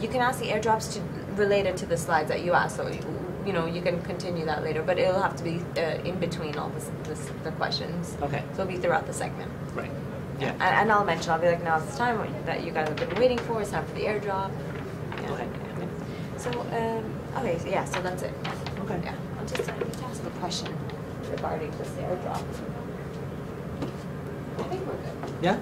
you can ask the airdrops related to the slides that you asked. So, you know, you can continue that later, but it'll have to be in between all the questions. Okay. So it'll be throughout the segment. Right. Yeah. And I'll mention, I'll be like, now it's time that you guys have been waiting for. It's time for the airdrop. Yeah. Okay. So, okay, so yeah, so that's it. Okay. Yeah, I need to ask a question regarding this airdrop. I think we're good. Yeah?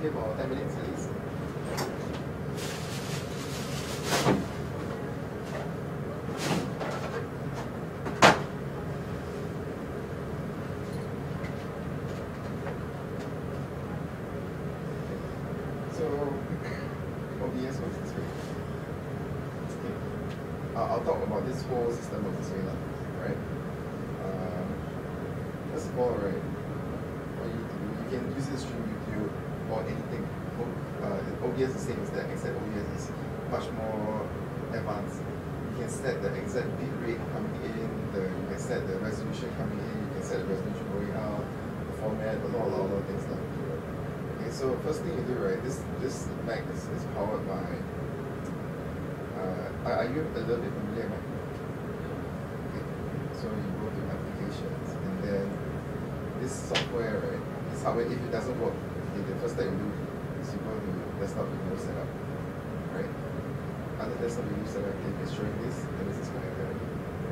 here for 10 minutes at least. So, OBS works this way. Okay. I'll talk about this whole system of this way, right? First of all, right, what you need to do, you can use it to stream YouTube or anything. OBS is the same as that, except OBS is much more advanced. You can set the exact bit rate coming in, you can set the resolution coming in, you can set the resolution going out, the format, a lot of things like that. Okay, so first thing you do, right, this Mac is powered by, are you a little bit familiar, Mac? Okay, so you go to applications, and then this software, right, this hardware, if it doesn't work, okay, the first step you do is you go to desktop Windows setup, right? Under desktop Windows setup, it's showing this, and this is connected,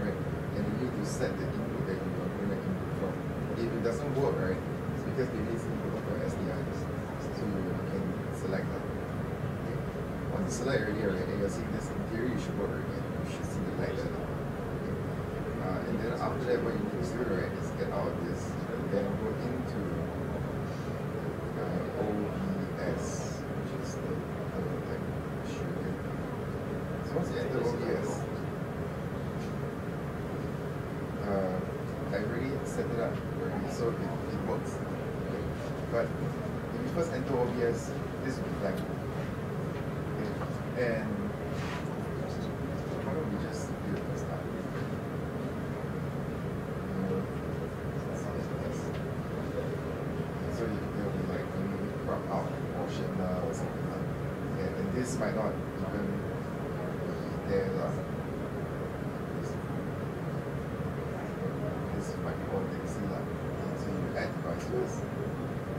right? And you need to set the input that you are going to input from. If it doesn't work, right, it's because maybe it's input from SDIs. So you can select that. Okay. Once you select already, right, and you're seeing this, in theory you should work already. You should see the light there. Okay. And then after that, what you need to do, right, is get out of this, and then go into OBS, which is the like show here. So once you enter OBS, I already set it up already, so it works. Okay. But if you first enter OBS, this will be blank. Okay. And why don't we just do it first time? So there'll be like maybe crop out portion or something like that. And this might not even be there. This might be all things see like. So you add device first.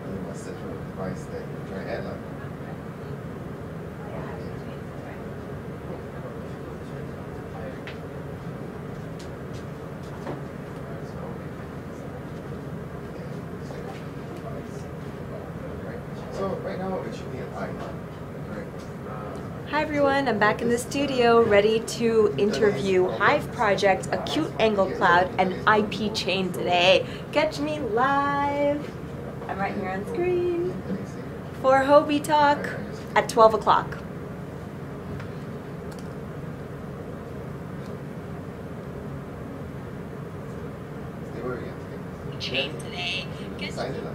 And you must set for the device that you try to add like. So right now it's shooting at high, right? Hi everyone, I'm back in the studio ready to interview Hive Project, Acute Angle Cloud, and IP Chain today. Catch me live. I'm right here on screen for Hobie Talk at 12 o'clock. Stay where again? Chain today. Excited, huh?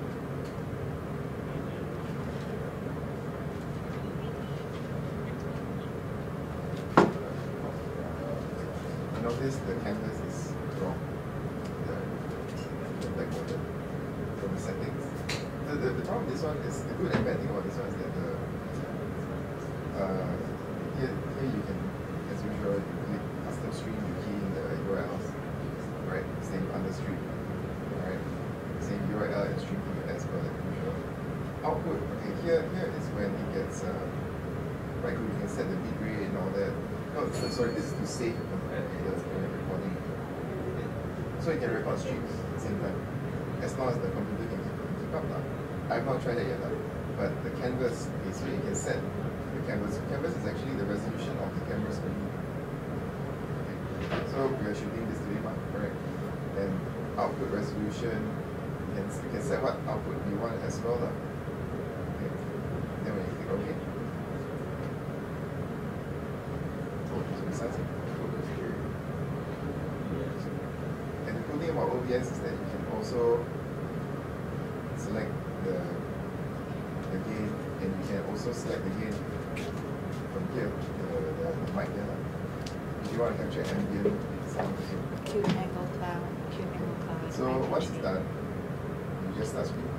Notice the canvas is wrong. The black border from the settings. The problem with this one is the good and bad thing about this one is that here you can, as usual, you click custom stream, you key in the URLs, right? Same under stream, right? Same URL and stream to as per like usual. Output, okay, here is when it gets right. You can set the bit rate and all that. No, sorry, this is to save the recording. So you can record streams at the same time, as long as the computer can keep up. I've not tried that yet, but the canvas, okay, so you can set the canvas. Canvas is actually the resolution of the camera screen. Okay. So we are shooting this today, correct? And output resolution, you can set what output you want as well. Okay. Then when you click OK, and the cool thing about OBS is that you can also select the gain, and you can also select the gain from here, the mic here. If you want to capture ambient sound. Acute Angle Cloud, Acute Angle Cloud. So once it's done, you just start speaking.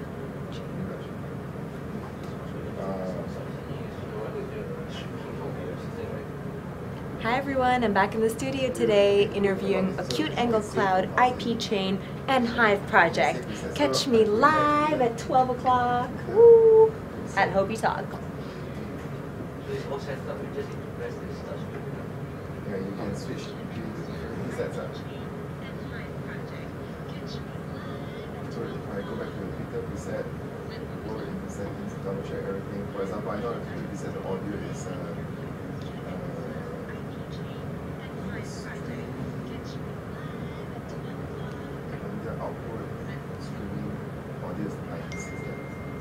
Hi everyone, I'm back in the studio today interviewing Acute Angle Cloud, IP Chain, and Hive Project. Catch me live at 12 o'clock woo, at Hobie Talk. Yeah, you can switch between the presets up. So if I go back to the filter preset, go into settings, double check everything. For example, I know if you set the audio is stream, and the output streaming audio is 96.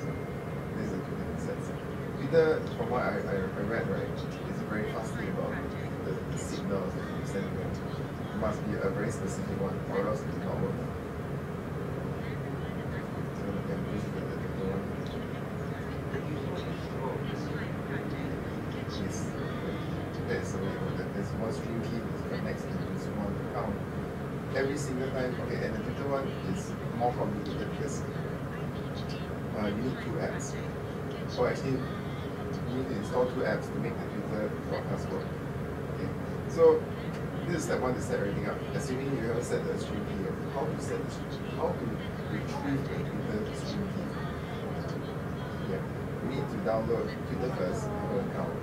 So these are two different sets. Either, from what I read, right, it's very fussy about the signals that you send to them. It must be a very specific one, or else it will not work. So we can use the one. Yes. Okay, so there's one stream key that connects to this one account. Every single time, okay, and the Twitter one is more complicated because you need two apps. So actually, you need to install two apps to make the Twitter broadcast work. Okay, so this is step one to set everything up. Assuming you haven't set the stream key yet, how to set the stream key? How to retrieve the Twitter stream key? Yeah, you need to download Twitter first, have an account.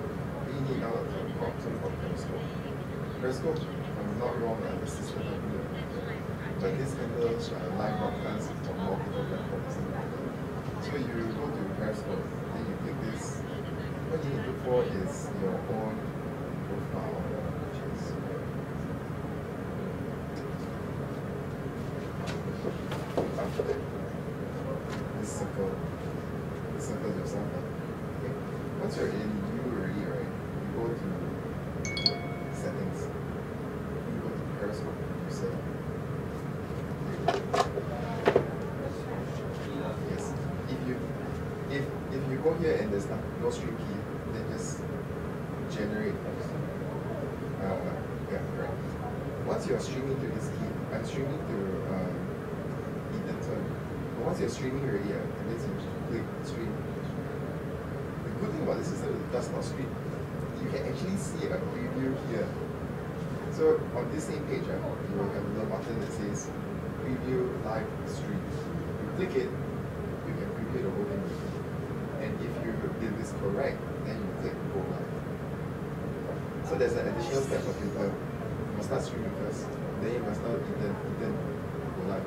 You need to download something called Periscope. Periscope, if I'm not wrong, the system of it. But this handles live broadcasts from multiple platforms. So you go to Periscope, then you click this. What you need to look for is your own profile, which is after that. This circle yourself. Okay. Once you're in view already, right, you go to settings. You go to Periscope, you set up. Yes. If you go here and there's no stream key, then just generate. Yeah, correct. Once you're streaming to this key, I'm streaming to Ethan Turn. But once you're streaming already, and then you click stream. The good thing about this is that it does not stream. You can actually see a preview here. So on this same page, you will have a little button that says preview live stream. You click it, you can preview the whole thing. And if it's correct, then you click go live. So there's an additional step for Twitter. You must start streaming first. Then you must start Ethan go live.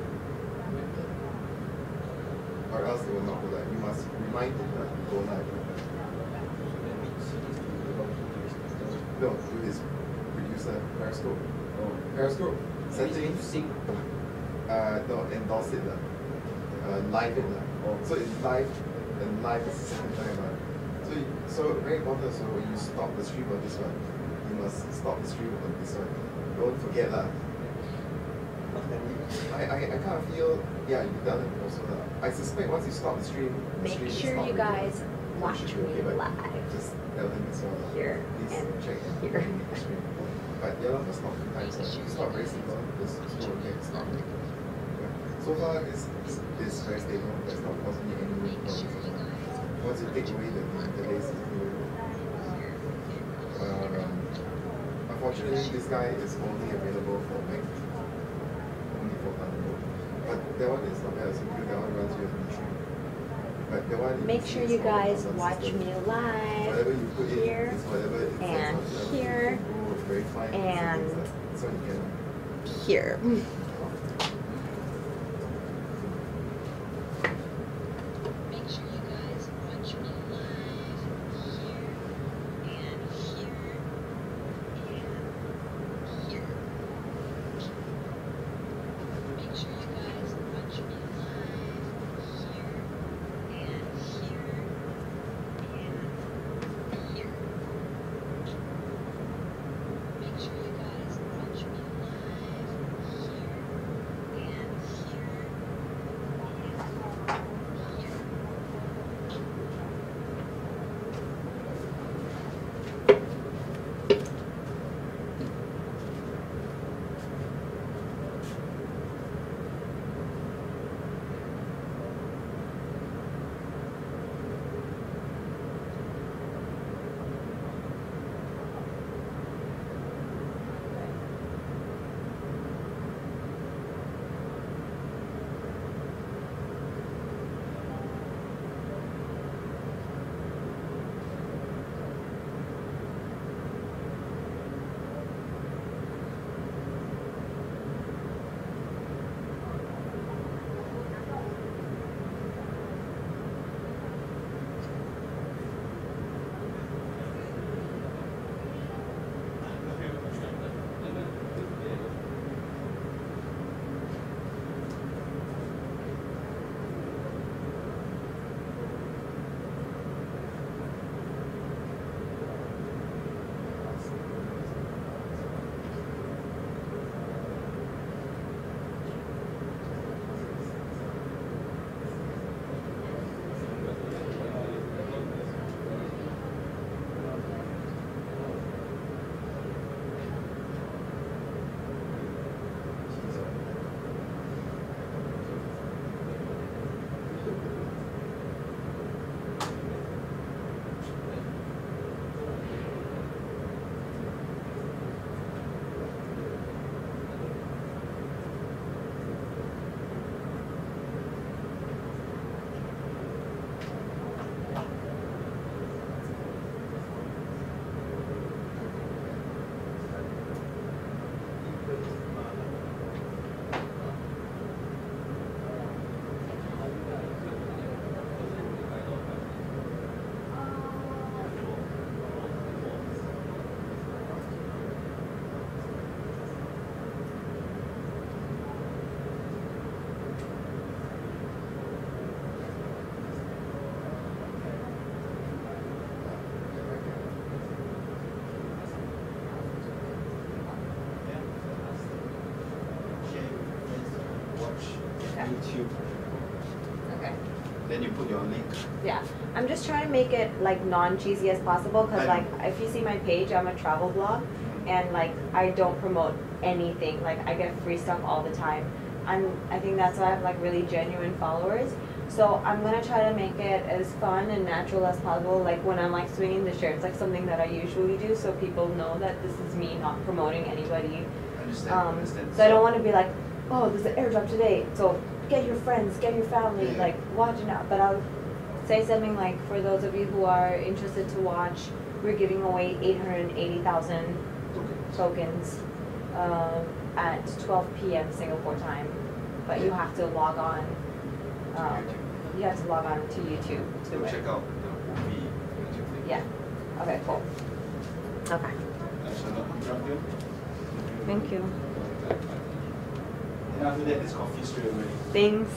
Or else it will not go live. You must remind Twitter to go live. No, to his producer, Periscope. Periscope settings. No, endorse it. Live it. So it's live, and live is the second time. So very important. So when you stop the stream on this one, you must stop the stream on this one. Don't forget that. I kind of feel, yeah, you've done it also. I suspect once you stop the stream, Make stream sure you guys watch me live. Just tell them as well. Here Please and check here. the stream. But yeah, that's not two times. It's not very simple. Just okay, it's not. Yeah. So far, it's very stable. There's not causing me any problems. Once you take away the delays, unfortunately, this guy is only available for Mac, only for Thunderbolt. But that one is not bad. So that one runs USB 3. But the one Make sure you guys watch me live whatever you put here in, it's whatever it and says on the here verify and so you can here. then you put your link. Yeah, I'm just trying to make it like non-cheesy as possible because like if you see my page, I'm a travel blog, and like I don't promote anything. Like I get free stuff all the time, and I think that's why I have like really genuine followers. So I'm gonna try to make it as fun and natural as possible. Like when I'm like swinging the shirt, it's like something that I usually do, so people know that this is me, not promoting anybody. Understand. So I don't want to be like, oh, there's an airdrop today, so get your friends, get your family, Yeah. like watch it out. But I'll say something like, for those of you who are interested to watch, we're giving away 880,000 tokens at 12 p.m. Singapore time. But you have to log on. You have to log on to YouTube to Go it. check out the movie YouTube link. Yeah. Okay, cool. Okay. Shall I interrupt you? Thank you. And after that, it's coffee straight away. Thanks.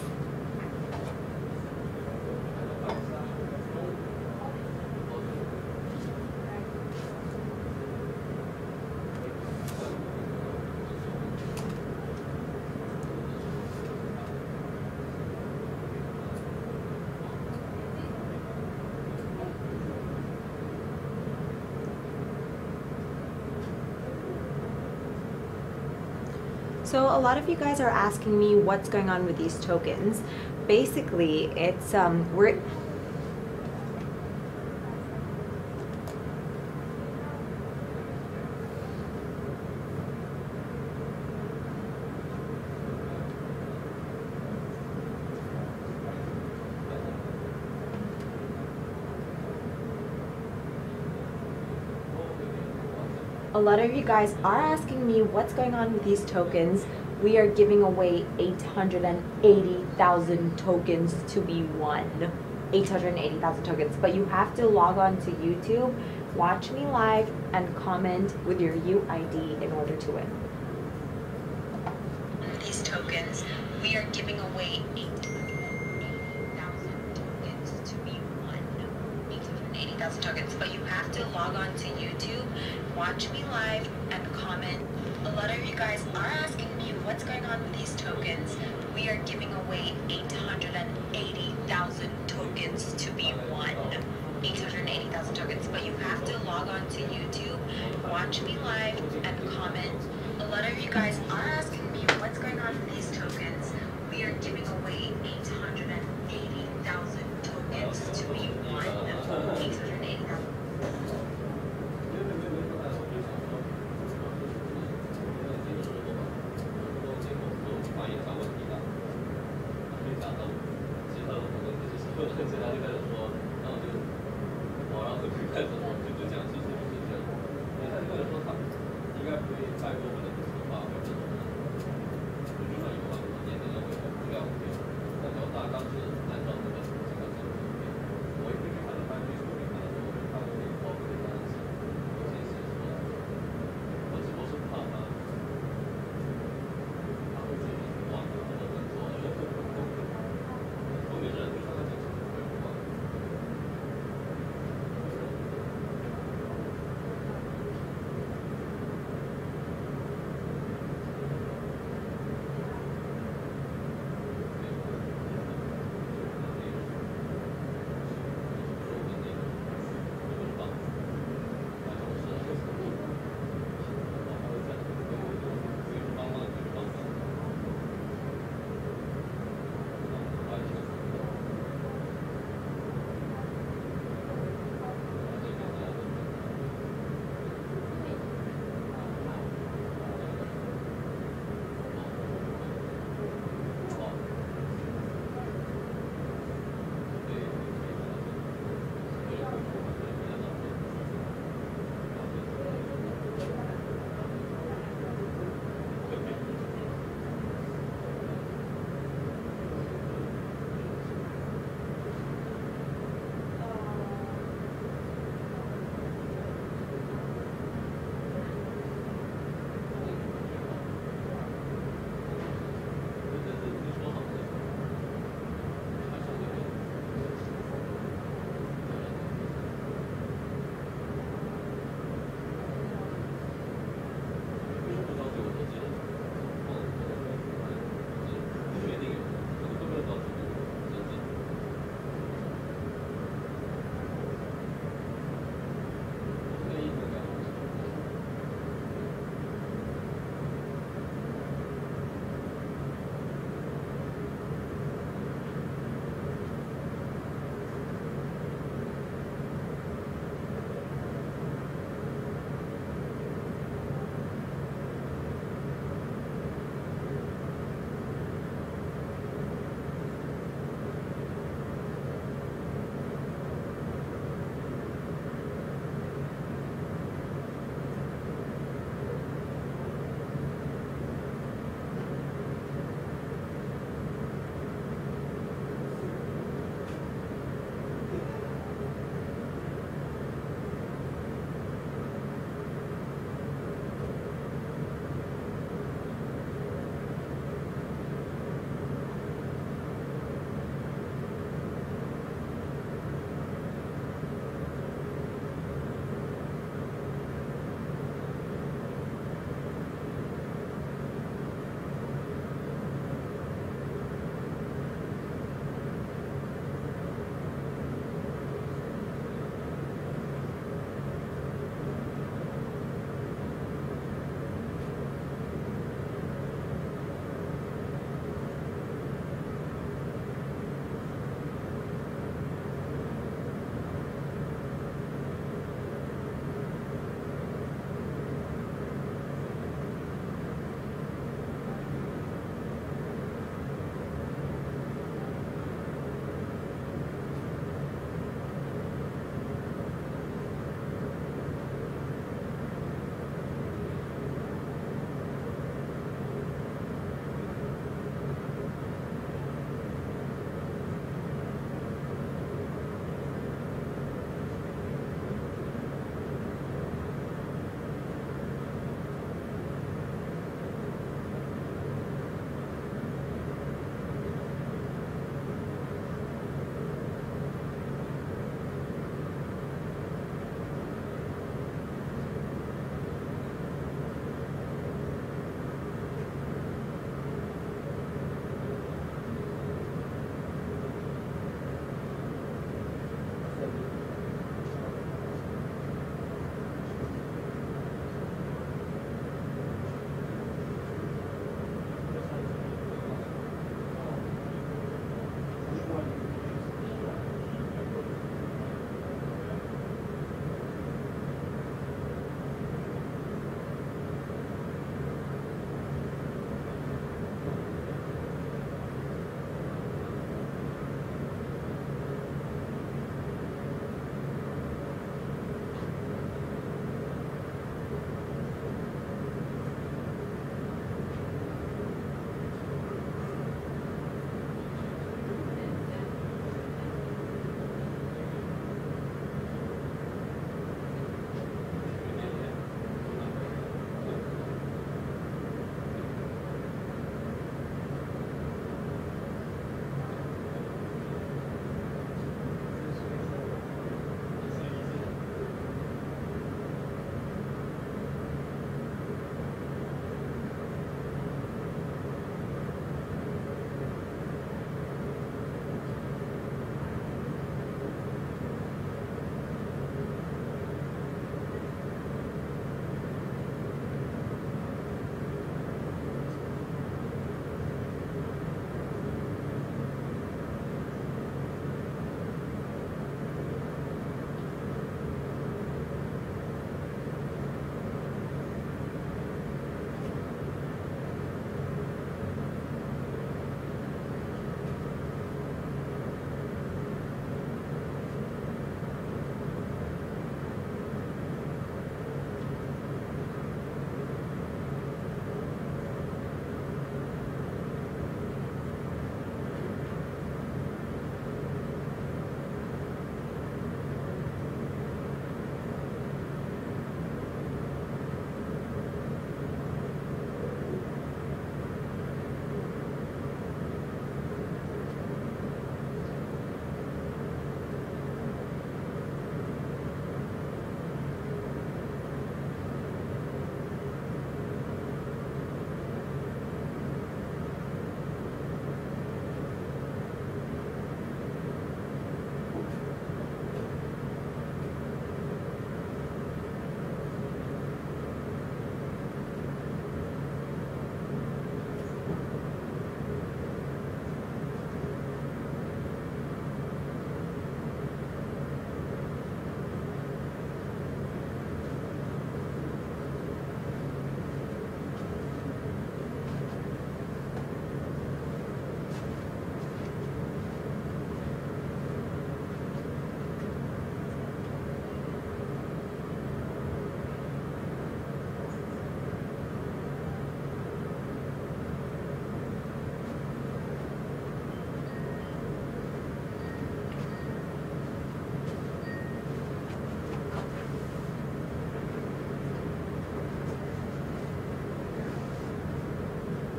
So a lot of you guys are asking me what's going on with these tokens. Basically, it's we're a lot of you guys are asking me what's going on with these tokens. We are giving away 880,000 tokens to be won. 880,000 tokens, but you have to log on to YouTube, watch me live, and comment with your UID in order to win. These tokens, we are giving away 880,000 tokens to be won. 880,000 tokens, but you have to log on to YouTube, watch me live, and comment. A lot of you guys are asking me what's going on with these tokens. We are giving away 880,000 tokens to be won. 880,000 tokens, but you have to log on to YouTube, watch me live, and comment. A lot of you guys are asking me what's going on with these tokens. We are giving away 880,000 tokens to be won. 880,000.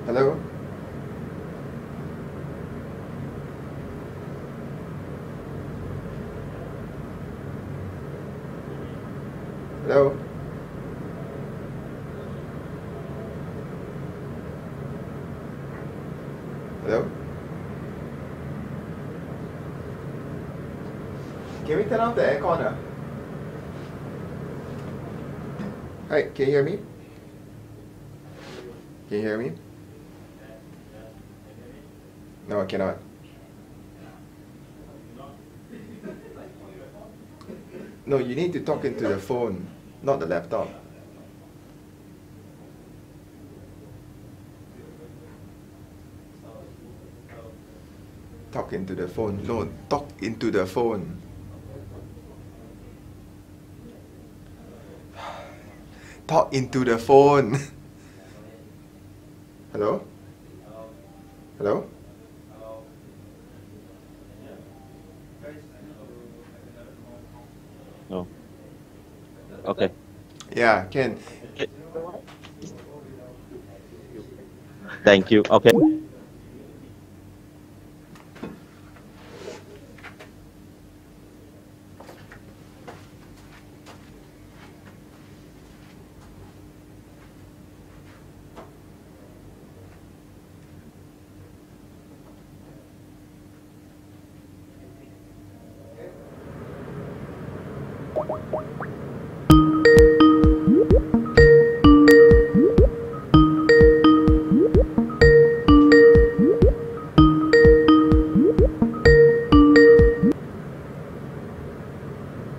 Hello? Hello? Hello? Can we turn off the aircon? Hi, can you hear me? Can you hear me? No, I cannot. No, you need to talk into the phone, not the laptop. Talk into the phone. No, talk into the phone. Talk into the phone. Hello? Hello? No. Okay. Yeah, can. Thank you. Okay.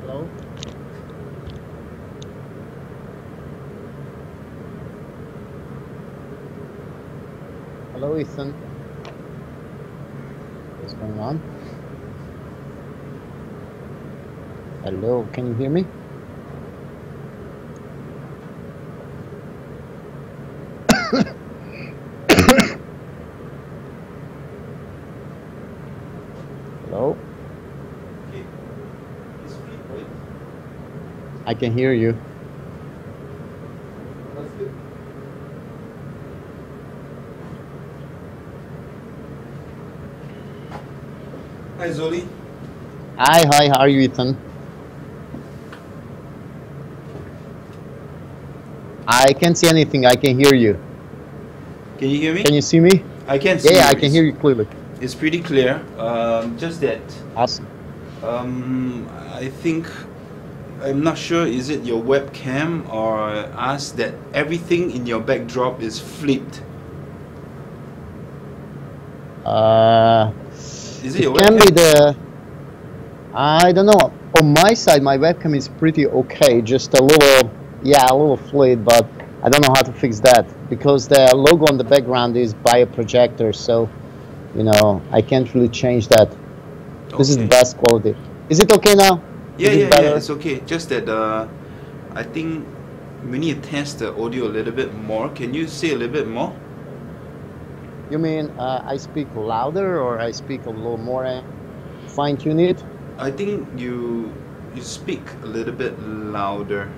Hello? Hello, Ethan. What's going on? Hello, can you hear me? Hello? I can hear you. Hi, Zoli. Hi, how are you, Ethan? I can't see anything, I can hear you. Can you hear me? Can you see me? I can see Yeah, you. I can hear you clearly. It's pretty clear. Just that. Awesome. I think I'm not sure. Is it your webcam or us that everything in your backdrop is flipped? Is it your can webcam? be the. I don't know. On my side, my webcam is pretty okay. Just a little flat, but I don't know how to fix that because the logo on the background is by a projector, so I can't really change that. This is the best quality. Is it okay now? Yeah, is it better? it's okay. Just that I think we need to test the audio a little bit more. Can you say a little bit more? You mean I speak louder or I speak a little more fine-tune it? I think you speak a little bit louder.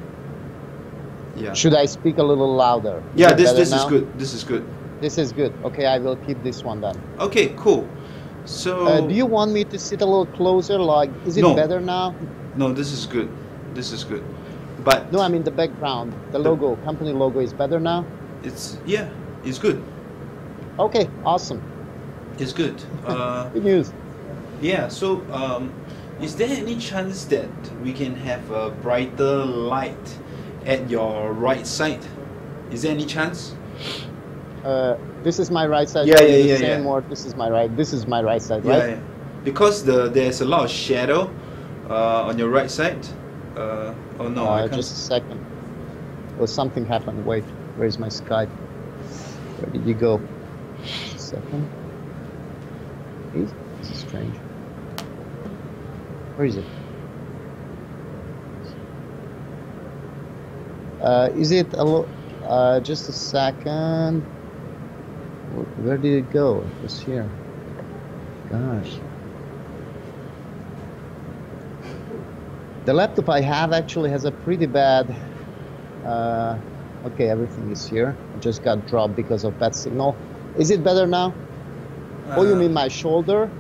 Yeah. Should I speak a little louder? Yeah, it this better is now? good. This is good. This is good. Okay, I will keep this one then. Okay, cool. So do you want me to sit a little closer? Like, is it No. better now? no, this is good. This is good. But No, I mean the background, the logo, company logo is better now? it's good. Okay, awesome. It's good. Good news. Yeah. So is there any chance that we can have a brighter light at your right side? Is there any chance? This is my right side. Yeah, so yeah, the yeah, same yeah. word, this is my right. This is my right side, Yeah, right? yeah. Because there's a lot of shadow on your right side. Oh no, I can't. Just a second. Well, something happened. Wait, where's my Skype? Where did you go? Just a second. This is strange. Where is it? Is it a just a second. Where did it go? It was here. Gosh. The laptop I have actually has a pretty bad. Okay, everything is here. It just got dropped because of bad signal. Is it better now? Oh, you mean my shoulder?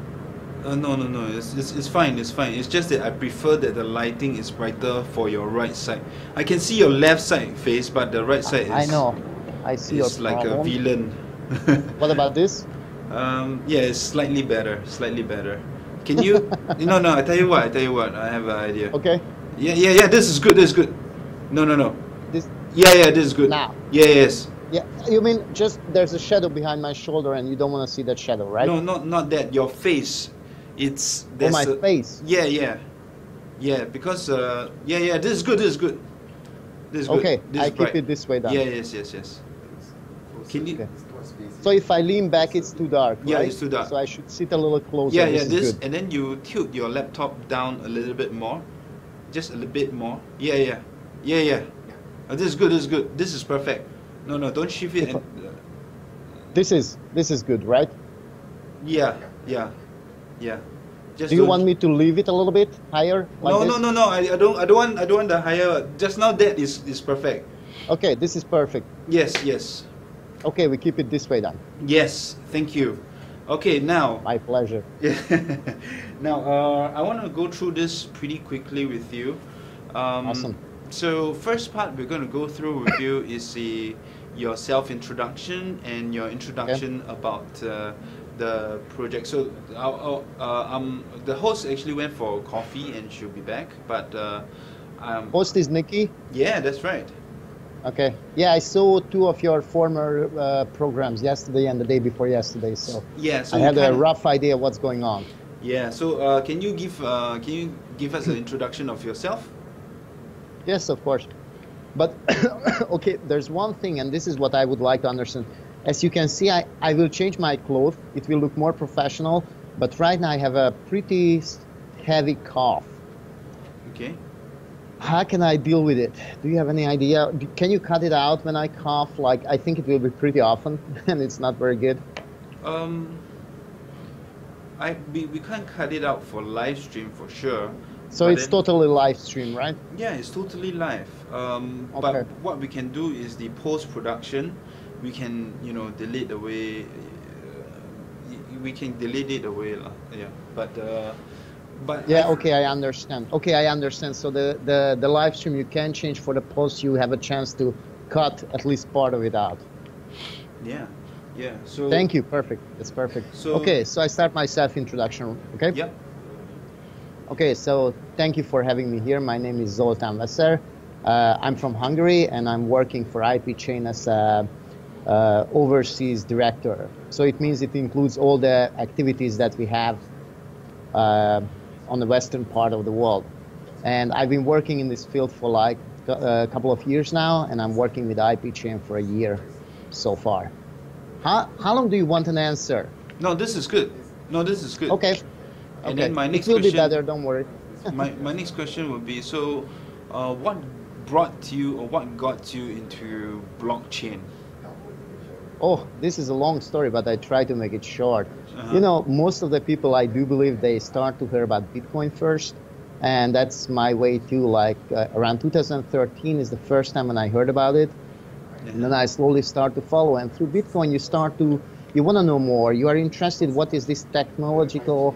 No. It's fine. It's fine. It's just that I prefer that the lighting is brighter for your right side. I can see your left side face, but the right side is. I know. I see your It's like a problem. villain. What about this? Yeah, it's slightly better. Slightly better. Can you? No. I tell you what. I have an idea. Okay. Yeah. This is good. This is good. No. This. Yeah. This is good. Now. Yes. Yeah. You mean just there's a shadow behind my shoulder, and you don't want to see that shadow, right? No, not that. Your face. It's Oh, there's my a- face. Yeah. Because yeah. This is good. This is good. This is good. Okay. This I is keep bright. it this way then. Yeah. Yes. Can you? Okay. So if I lean back, it's too dark. Yeah, right? it's too dark. So I should sit a little closer. Yeah. This is This good. and then you tilt your laptop down a little bit more, just a little bit more. Yeah. This is good. This is good. This is perfect. No. Don't shift it. And, This is good, right? yeah. Just Do you don't- want me to leave it a little bit higher? Like this? No. I don't want the higher. Just now that is perfect. Okay, this is perfect. Yes. Okay, we keep it this way then. Yes. Thank you. Okay, now. My pleasure. Now, I want to go through this pretty quickly with you. Awesome. So, first part we're going to go through with you is your self-introduction and your introduction about the project. So, the host actually went for coffee and she'll be back. But Host is Nikki. yeah, that's right. Okay. Yeah, I saw two of your former programs yesterday and the day before yesterday, so Yeah. So I you had a kinda- rough idea what's going on. Yeah. So, can you give us an introduction of yourself? Yes, of course. But okay, there's one thing, and this is what I would like to understand. As you can see, I will change my clothes. It will look more professional. But right now I have a pretty heavy cough. Okay. How can I deal with it? Do you have any idea? Can you cut it out when I cough? Like, I think it will be pretty often, and it's not very good. We can't cut it out for live stream for sure. So but it's then- totally live stream, right? Yeah, it's totally live. Okay. But what we can do is the post production. We can delete away. We can delete it away, lah. Yeah. But Yeah, okay, I understand. Okay, I understand. So the live stream you can change for the post. You have a chance to cut at least part of it out. Yeah. So Thank you. Perfect. That's perfect. So- Okay, so I start my self-introduction. Okay. Yep. Okay, so thank you for having me here. My name is Zoltán Veszer. I'm from Hungary, and I'm working for IP Chain as a overseas director. So it means it includes all the activities that we have on the western part of the world. And I've been working in this field for like a couple of years now, and I'm working with IP Chain for a year so far. How long do you want an answer? No, this is good. Okay. And Okay. then my next it will question. be better, don't worry. my next question would be, so what brought you or what got you into blockchain? Oh, this is a long story, but I try to make it short. Uh-huh. You know, most of the people, I do believe they start to hear about Bitcoin first. And that's my way too. Like around 2013 is the first time when I heard about it. And then I slowly start to follow. And through Bitcoin, you want to know more. You are interested, what is this technological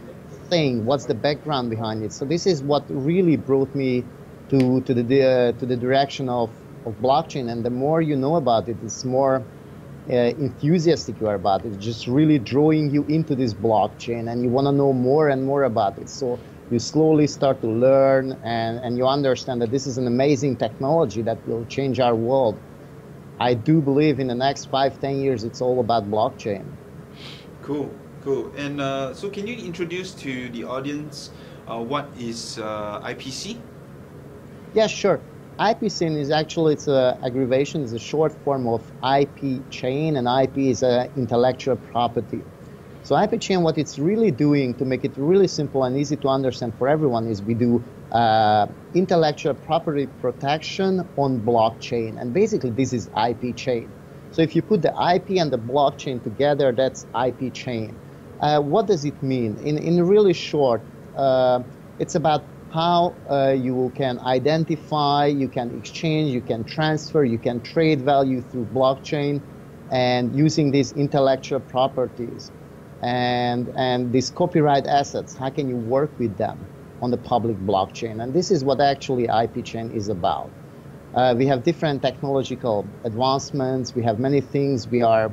thing? What's the background behind it? So this is what really brought me to the direction of blockchain. And the more you know about it, it's more enthusiastic you are about it. It's just really drawing you into this blockchain, and you want to know more and more about it. So you slowly start to learn, and you understand that this is an amazing technology that will change our world. I do believe in the next 5-10 years it's all about blockchain. Cool. And so can you introduce to the audience what is IPC? Yeah, sure. IP chain is actually, it's a aggravation, it's a short form of IP chain, and IP is intellectual property. So IP chain, what it's really doing to make it really simple and easy to understand for everyone is we do intellectual property protection on blockchain. And basically this is IP chain. So if you put the IP and the blockchain together, that's IP chain. What does it mean? In really short, it's about how you can identify, you can exchange, you can transfer, you can trade value through blockchain. and using these intellectual properties and these copyright assets, how can you work with them on the public blockchain? And this is what actually IP Chain is about. We have different technological advancements. We have many things we are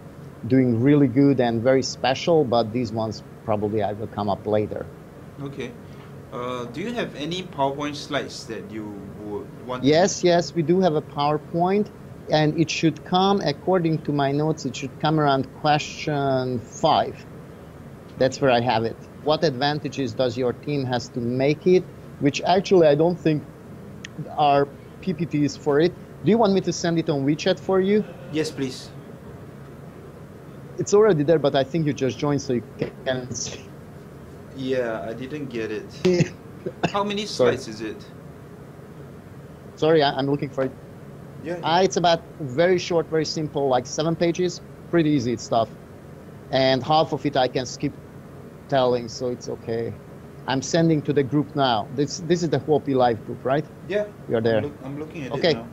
doing really good and very special, but these ones probably I will come up later. Okay. Do you have any PowerPoint slides that you would want? Yes, we do have a PowerPoint, and it should come, according to my notes, it should come around question 5. That's where I have it. What advantages does your team has to make it? Which actually I don't think are PPTs for it. Do you want me to send it on WeChat for you? Yes, please. It's already there, but I think you just joined, so you can see. Yeah, I didn't get it. How many slides is it? Sorry, I'm looking for it. Yeah. It's about very short, very simple, like 7 pages. Pretty easy stuff. And half of it I can skip telling, so it's okay. I'm sending to the group now. This is the Huopi Live group, right? Yeah. You're there. I'm looking at okay. it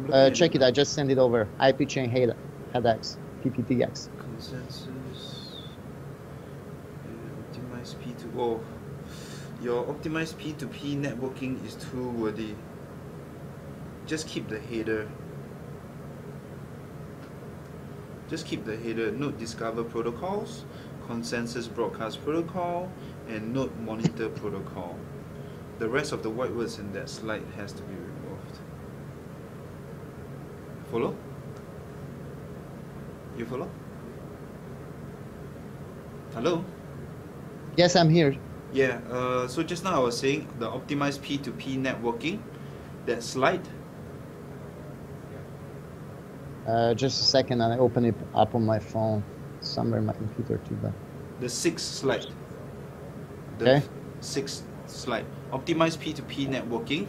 now. Check it. I just sent it over. IP Chain HEDX, PPTX. Consensus. Optimized P2. Oh, your optimized P2P networking is too wordy. Just keep the header. Just keep the header. Node Discover protocols, Consensus Broadcast Protocol, and Node Monitor Protocol. The rest of the white words in that slide has to be removed. Follow? You follow? Hello? Yes, I'm here. Yeah, so just now I was saying the optimized P2P networking, that slide. Just a second, I open it up on my phone, somewhere in my computer too. But the 6th slide. Okay. 6th slide. Optimized P2P networking.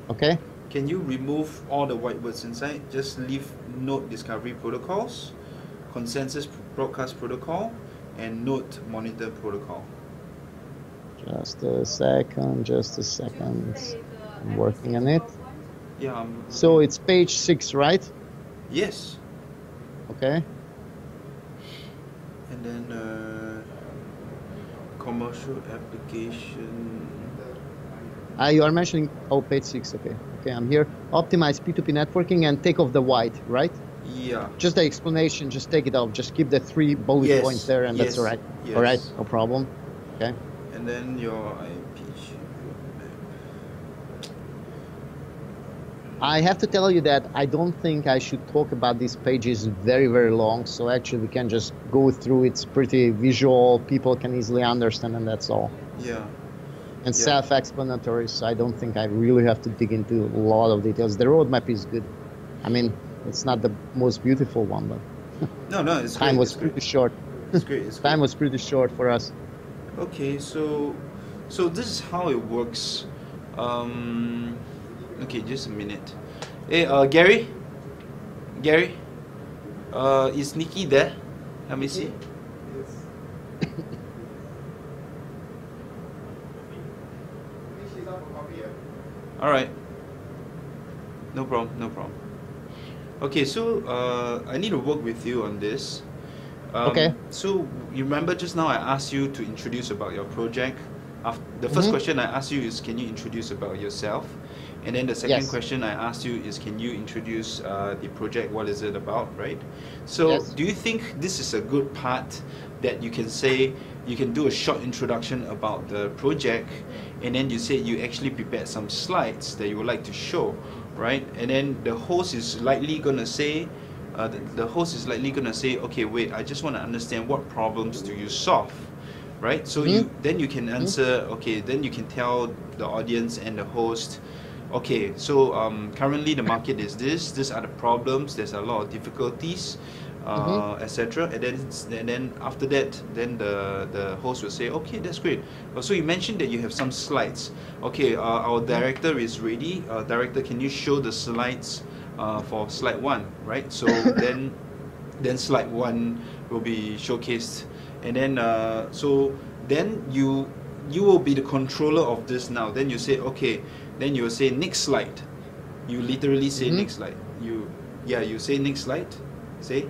Okay. Can you remove all the white words inside? Just leave Node Discovery Protocols, Consensus Broadcast Protocol, and Node Monitor Protocol. Just a second. I'm working on it. Yeah. So it's page 6, right? Yes. Okay. And then commercial application. You are mentioning page 6. Okay, I'm here. Optimize P2P networking and take off the white, right? Yeah. Just the explanation. Just take it off. Just keep the 3 bullet points there, and that's all right. Yes. All right, no problem. Okay. And then your IP roadmap. I have to tell you that I don't think I should talk about these pages very, very long. So actually, we can just go through. It's pretty visual. People can easily understand, and that's all. Yeah. And self-explanatory, so I don't think I really have to dig into a lot of details. The roadmap is good. I mean, it's not the most beautiful one, but no, it's time great. was pretty short. It's great. Time was pretty short for us. Okay, so this is how it works. Okay, just a minute. Hey, Gary, is Nikki there? Let me see. All right. No problem. Okay, so I need to work with you on this. Okay. So you remember just now I asked you to introduce about your project. The first question I asked you is, can you introduce about yourself? And then the second question I asked you is, can you introduce the project? What is it about, right? So do you think this is a good part that you can say, you can do a short introduction about the project, and then you say you actually prepared some slides that you would like to show, right? And then the host is likely going to say, okay, wait, I just want to understand what problems do you solve, right? So then you can answer, okay, then you can tell the audience and the host, okay, so currently the market is this, these are the problems, there's a lot of difficulties, etc. And then after that, then the host will say, okay, that's great. So you mentioned that you have some slides. Okay, our director is ready. Director, can you show the slides for slide 1, right? So then slide 1 will be showcased, and then so then you will be the controller of this now. Then you say, okay, then you will say next slide. You literally say next slide. You say next slide. See?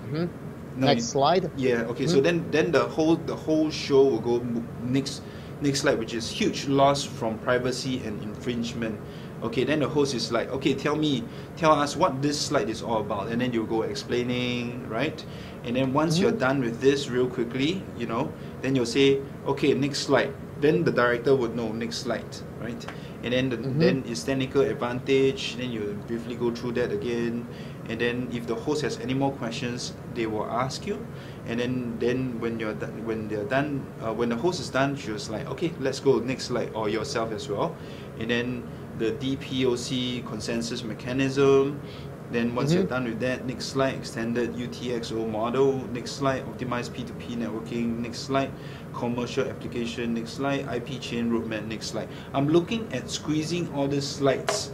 Mhm. No, Next slide. Yeah. Okay. So then the whole show will go next slide, which is huge loss from privacy and infringement. Okay. Then the host is like, okay, tell us what this slide is all about, and then you go explaining, right? And then once you're done with this real quickly, then you'll say, okay, next slide. Then the director would know next slide, right? And then then it's technical advantage. Then you briefly go through that again. And then if the host has any more questions, they will ask you. And then when the host is done, she was like, okay, let's go next slide, or yourself as well. And then the DPoC consensus mechanism. Then once you're done with that, next slide, extended UTXO model. Next slide, optimized P2P networking. Next slide, commercial application. Next slide, IP chain roadmap. Next slide. I'm looking at squeezing all these slides,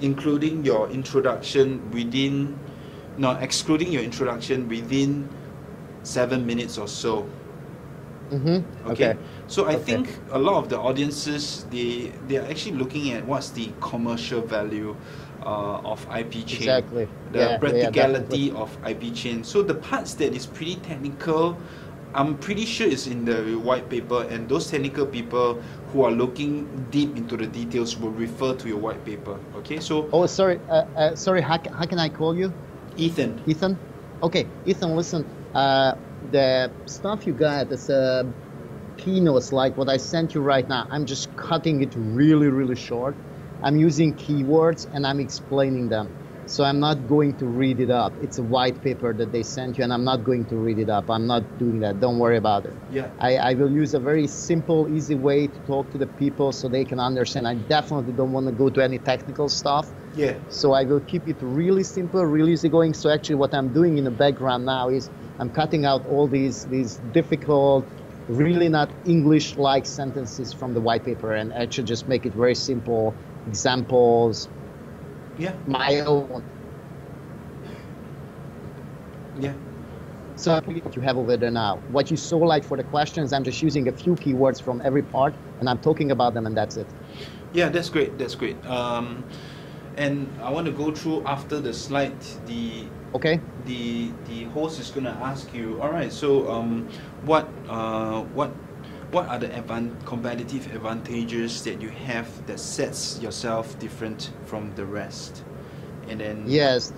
including your introduction excluding your introduction within 7 minutes or so. Okay. So I think a lot of the audiences, they are actually looking at what's the commercial value of IP chain, Exactly. the practicality of IP chain. So the parts that is pretty technical, I'm pretty sure it's in the white paper, and those technical people who are looking deep into the details will refer to your white paper. Okay, so. Oh, sorry. Sorry. How can I call you? Ethan. Ethan. Okay, Ethan. Listen. The stuff you got is keynotes like what I sent you right now. I'm just cutting it really, really short. I'm using keywords and I'm explaining them. So I'm not going to read it up. It's a white paper that they sent you, and I'm not going to read it up. I'm not doing that. Don't worry about it. Yeah. I will use a very simple, easy way to talk to the people so they can understand. I definitely don't want to go to any technical stuff. Yeah. So I will keep it really simple, really easygoing. So actually what I'm doing in the background now is I'm cutting out all these difficult, really not English-like sentences from the white paper, and actually just make it very simple examples. Yeah. My own. Yeah. So what you have over there now. What you saw like for the questions, I'm just using a few keywords from every part, and I'm talking about them, and that's it. Yeah, that's great. That's great. And I want to go through after the slide. The host is going to ask you. All right. So what are the competitive advantages that you have that sets yourself different from the rest? And then yes,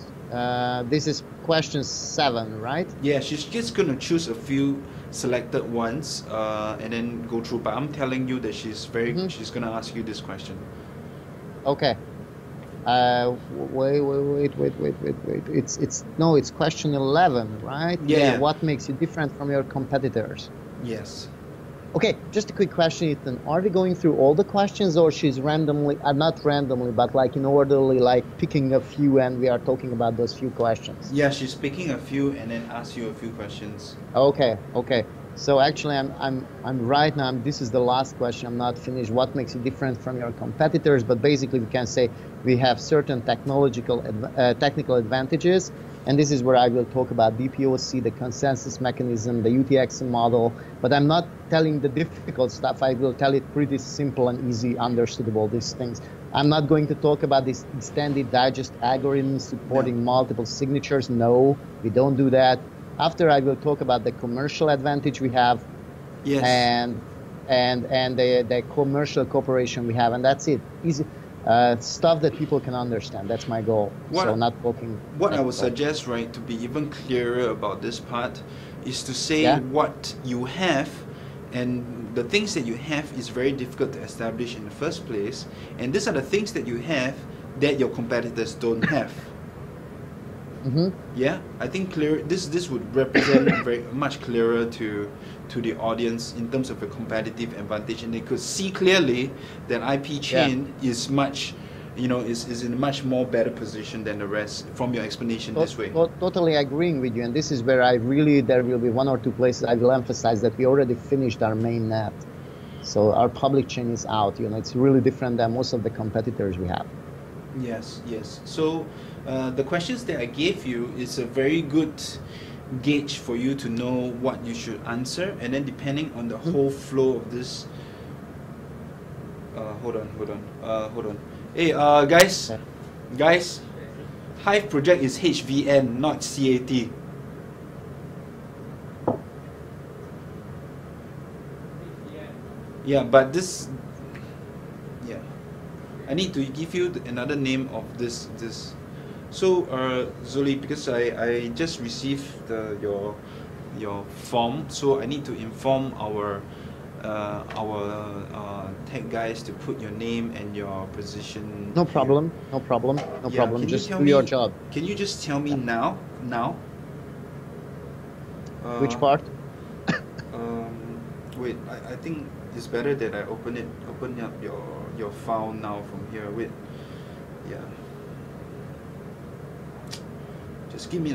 this is question 7, right? Yeah, she's just gonna choose a few selected ones and then go through. But I'm telling you that she's gonna ask you this question. Okay. Wait. It's question 11, right? Yeah. What makes you different from your competitors? Yes. Okay, just a quick question, Ethan. Are we going through all the questions, or she's randomly, not randomly, but like in orderly, like picking a few, and we are talking about those few questions? Yeah, she's picking a few and then asks you a few questions. Okay. So actually, I'm right now. This is the last question. I'm not finished. What makes you different from your competitors? But basically, we can say we have certain technical advantages. And this is where I will talk about DPoC, the consensus mechanism, the UTXO model. But I'm not telling the difficult stuff. I will tell it pretty simple and easy, understandable, these things. I'm not going to talk about this extended digest algorithm supporting multiple signatures. No, we don't do that. After, I will talk about the commercial advantage we have. Yes. And the commercial cooperation we have. And that's it. Easy. Stuff that people can understand. That's my goal. So not talking. What I would suggest, right, to be even clearer about this part, is to say what you have, and the things that you have is very difficult to establish in the first place, and these are the things that you have that your competitors don't have. Yeah, I think this would represent very much clearer to the audience in terms of a competitive advantage, and they could see clearly that IP chain is much, is in a much more better position than the rest from your explanation this way. Totally agreeing with you, and this is where there will be one or two places I will emphasize that we already finished our main net. So our public chain is out. It's really different than most of the competitors we have. Yes. So the questions that I gave you is a very good gauge for you to know what you should answer, and then depending on the whole flow of this. Hold on. Hey, guys, Hive project is HVN, not CAT. Yeah, but this, yeah, I need to give you another name of this. So, Zoli, because I just received your form, so I need to inform our tech guys to put your name and your position. No problem. No problem. No Yeah, problem. can you Just tell do me- your job. Can you just tell me now? Which part? Wait, I think it's better that I open up your file now from here. Wait, yeah. Just give me a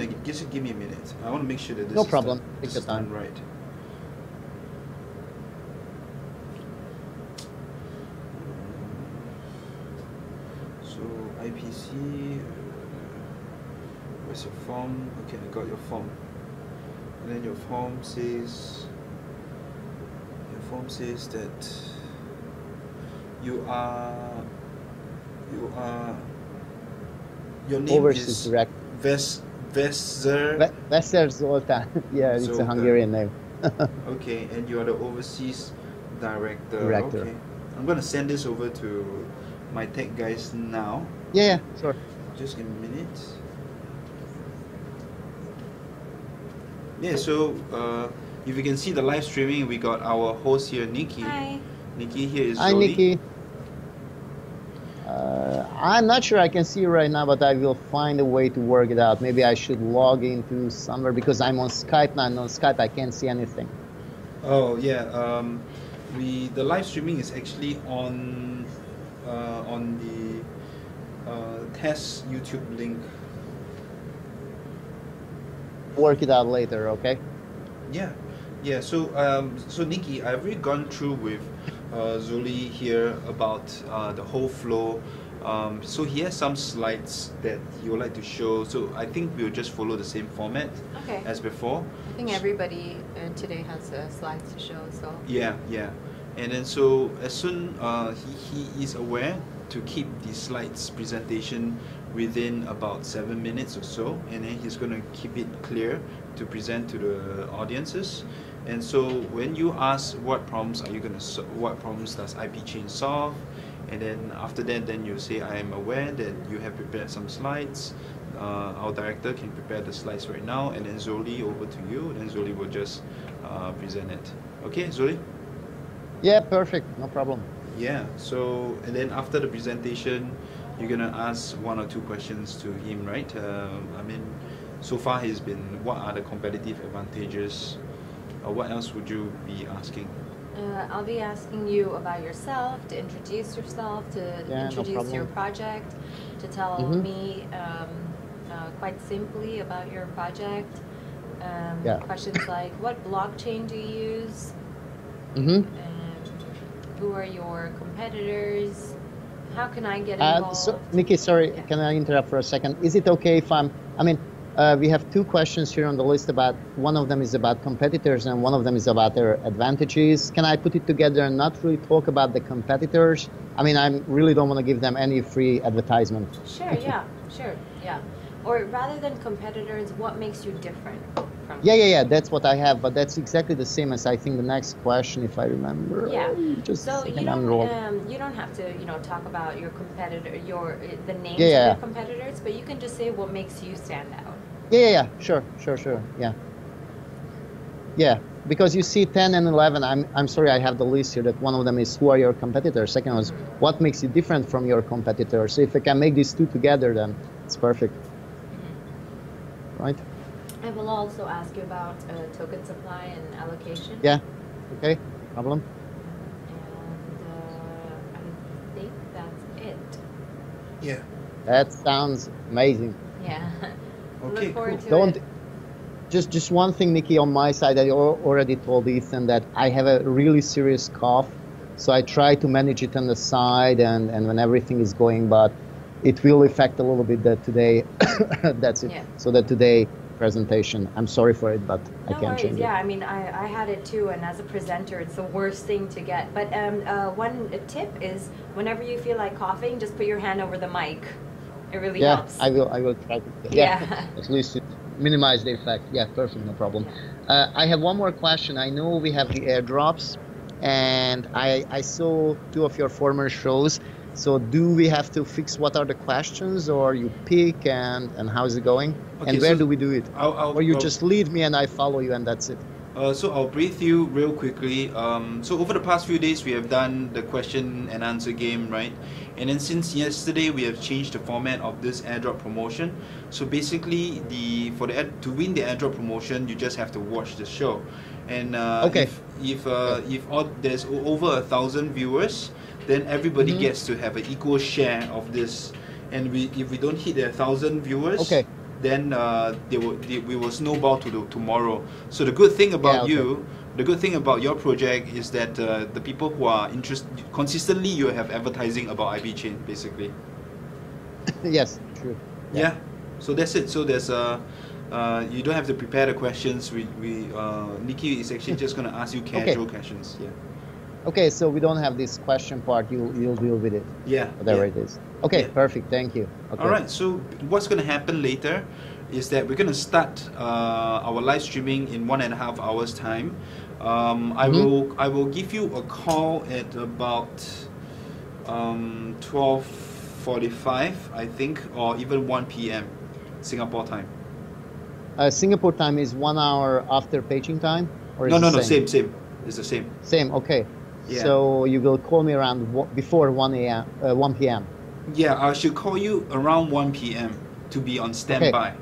minute. I want to make sure that this No is problem. done, Take this your is done time. right. So IPC, where's your form? Okay, I got your form. And then your form says that you are your name Overseas is direct. Veszer. Veszer Zoltán. Yeah, it's a Zoltán. Hungarian name. Okay, and you are the overseas director. Director. Okay, I'm gonna send this over to my tech guys now. Yeah, sure. Just give me a minute. Yeah, so if you can see the live streaming, we got our host here, Nikki. Hi. Nikki here is Hi, Zoli. Nikki. I'm not sure I can see you right now, but I will find a way to work it out. Maybe I should log into somewhere because I'm on Skype now, and on Skype I can't see anything. Oh yeah, the live streaming is actually on the test YouTube link. Work it out later, okay? Yeah. So so Nikki, I've already gone through with Zoli here about the whole flow. So he has some slides that he would like to show. So I think we'll just follow the same format Okay. as before. I think everybody today has slides to show, so. Yeah. And then so as soon he is aware to keep the slides presentation within about 7 minutes or so, and then he's going to keep it clear to present to the audiences. And so when you ask what problems does IP Chain solve, and then after that, then you say, I am aware that you have prepared some slides. Our director can prepare the slides right now, and then Zoli, over to you, and then Zoli will just present it. Okay, Zoli? Yeah, perfect. No problem. Yeah, so, and then after the presentation, you're gonna ask 1 or 2 questions to him, right? I mean, so far he's been, what are the competitive advantages? What else would you be asking? I'll be asking you about yourself, to introduce yourself, to Yeah, no introduce problem. your project, to tell Mhm. me quite simply about your project. Yeah. Questions like, what blockchain do you use? Mm-hmm. Who are your competitors? How can I get involved? So, Nikki, sorry, Yeah. can I interrupt for a second? Is it okay if we have 2 questions here on the list about, one of them is about competitors and one of them is about their advantages. Can I put it together and not really talk about the competitors? I mean, I really don't want to give them any free advertisement. Sure, yeah. Or rather than competitors, what makes you different from Yeah, that's what I have, but that's exactly the same as I think the next question, if I remember. Yeah. Just So a you second, I'm rolling. don't have to talk about your competitor, the names Yeah. of your competitors, but you can just say what makes you stand out. Yeah, sure, yeah. Yeah, because you see 10 and 11, I'm sorry, I have the list here that one of them is who are your competitors, second was what makes you different from your competitors. So if I can make these 2 together, then it's perfect. Right? I will also ask you about token supply and allocation. Yeah, okay, problem. And I think that's it. Yeah. That sounds amazing. Yeah. Okay, Look forward to Don't, it. just one thing, Nikki, on my side, I already told Ethan that I have a really serious cough, so I try to manage it on the side and when everything is going, but it will affect a little bit that today. That's it. Yeah. So that today presentation, I'm sorry for it, but I No can't worries. change Yeah, it. I mean, I had it too, and as a presenter, it's the worst thing to get. But one tip is, whenever you feel like coughing, just put your hand over the mic. It really Yeah, helps. I will try to. Yeah. At least to minimize the effect. Yeah, perfect, no problem. I have one more question. I know we have the airdrops, and I saw two of your former shows. So do we have to fix what are the questions, or you pick, and how's it going? Okay, And where so do we do it? Or you just lead me and I follow you and that's it? So I'll brief you real quickly. So over the past few days, we have done the question and answer game, right? And then since yesterday, we have changed the format of this airdrop promotion. So basically, to win the airdrop promotion, you just have to watch the show. And if there's over 1,000 viewers, then everybody gets to have an equal share of this. And if we don't hit the 1,000 viewers, then we will snowball to tomorrow. So the good thing about the good thing about your project is that the people who are interested, consistently you have advertising about IB Chain, basically. Yes, true. Yeah. So that's it. So there's you don't have to prepare the questions. Nikki is actually just going to ask you casual questions. Yeah. Okay, so we don't have this question part. You'll deal with it. Yeah. Whatever it is. Okay, perfect. Thank you. Okay. All right. So what's going to happen later is that we're going to start our live streaming in 1.5 hours time. I will give you a call at about 12:45, I think, or even 1 p.m. Singapore time. Singapore time is 1 hour after Beijing time, or is no, same? It's the same. Same. Okay. Yeah. So you will call me around before 1 p.m. Yeah, I should call you around 1 p.m. to be on standby.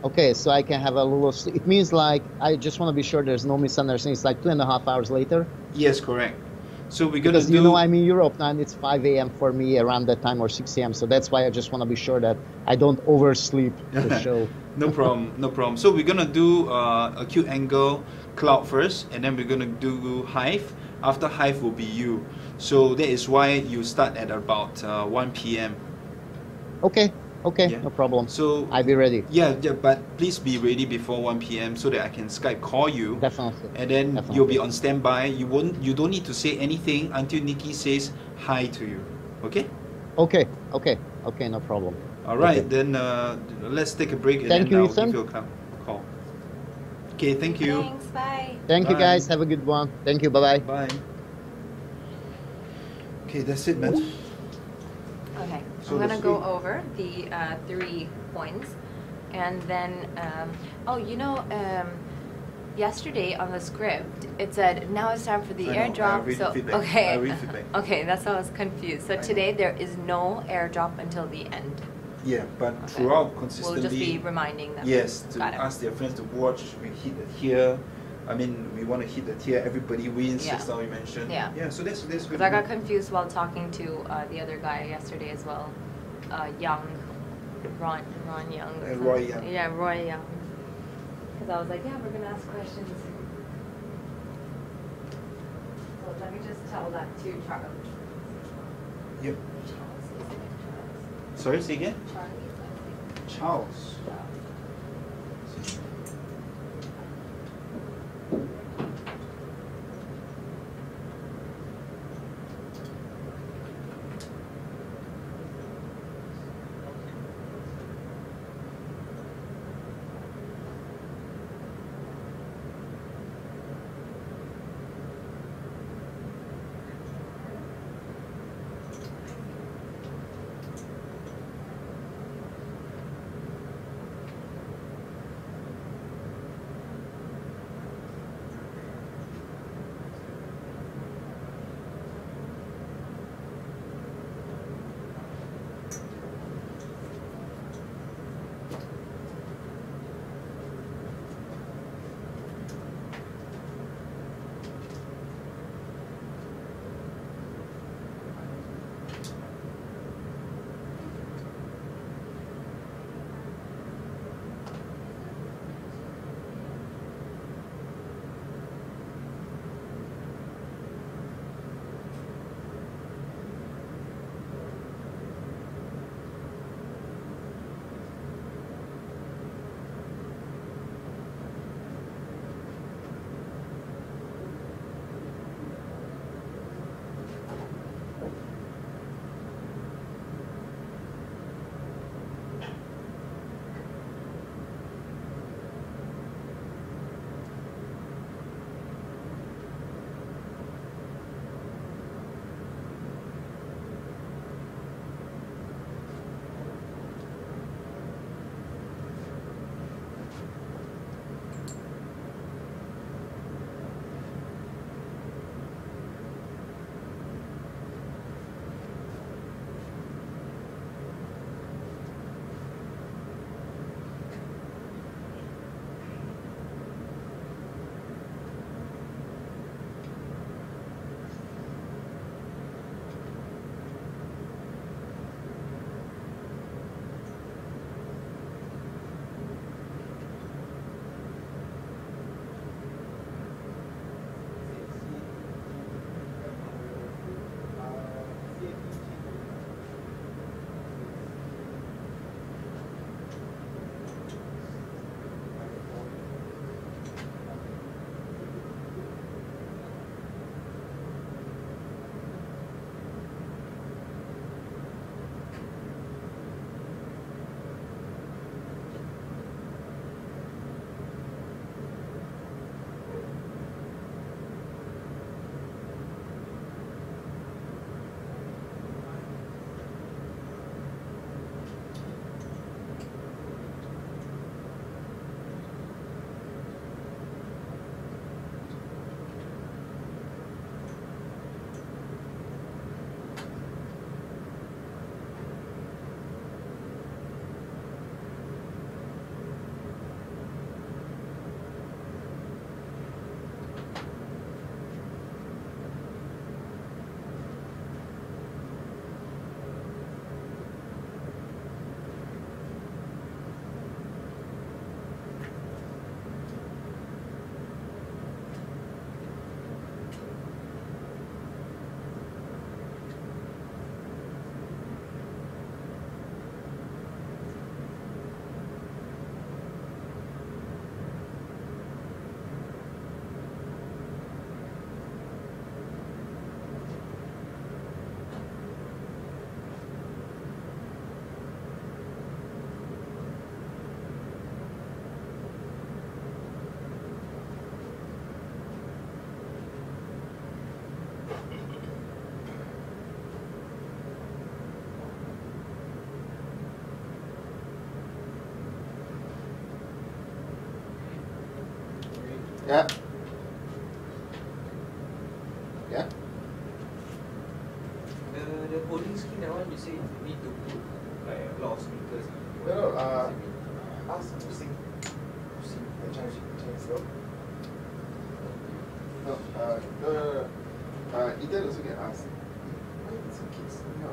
Okay, so I can have a little. It means like I just want to be sure there's no misunderstanding. It's like 2.5 hours later. Yes, correct. So we're gonna because you know I'm in Europe now, and it's 5 a.m. for me around that time, or 6 a.m. So that's why I just want to be sure that I don't oversleep the show. No problem, no problem. So we're gonna do acute angle cloud first, and then we're gonna do Hive. After Hive will be you. So that is why you start at about 1 p.m. Okay, no problem. So I'll be ready. Yeah, but please be ready before 1 p.m. so that I can Skype call you. Definitely. And then you'll be on standby. You don't need to say anything until Nikki says hi to you. Okay? Okay, no problem. All right, then let's take a break and Thank then you, I'll Ethan. give you a call. Okay, thank you. Thanks, bye. Thank you Bye. guys. Have a good one. Thank you. Bye-bye. Bye. Okay, that's it, man. Okay, So I'm the gonna go over the 3 points, and then yesterday on the script it said now it's time for the I know, I airdrop. read So feedback. okay, I read feedback. okay, that's why I was confused. So today there is no airdrop until the end. Yeah, but throughout consistently. We'll just be reminding them. Yes, to Got it. ask their friends to watch. We hit the tier. I mean, we want to hit the tier. Everybody wins. Yeah. Just now we mentioned. Yeah. Yeah. So that's good. Because I got confused while talking to the other guy yesterday as well, Ron Young. or Roy something. Young. Yeah, Roy Young. Because I was like, yeah, we're gonna ask questions. So let me just tell that to Charlie. Yep. Sorry, say again. Charlie. Charles. Yeah. Yeah. The holding screen, that one you say you need to put like a lot of speakers. No, ask to sing. The Chinese girl. No, Ethan also can ask. Why is it kids? No.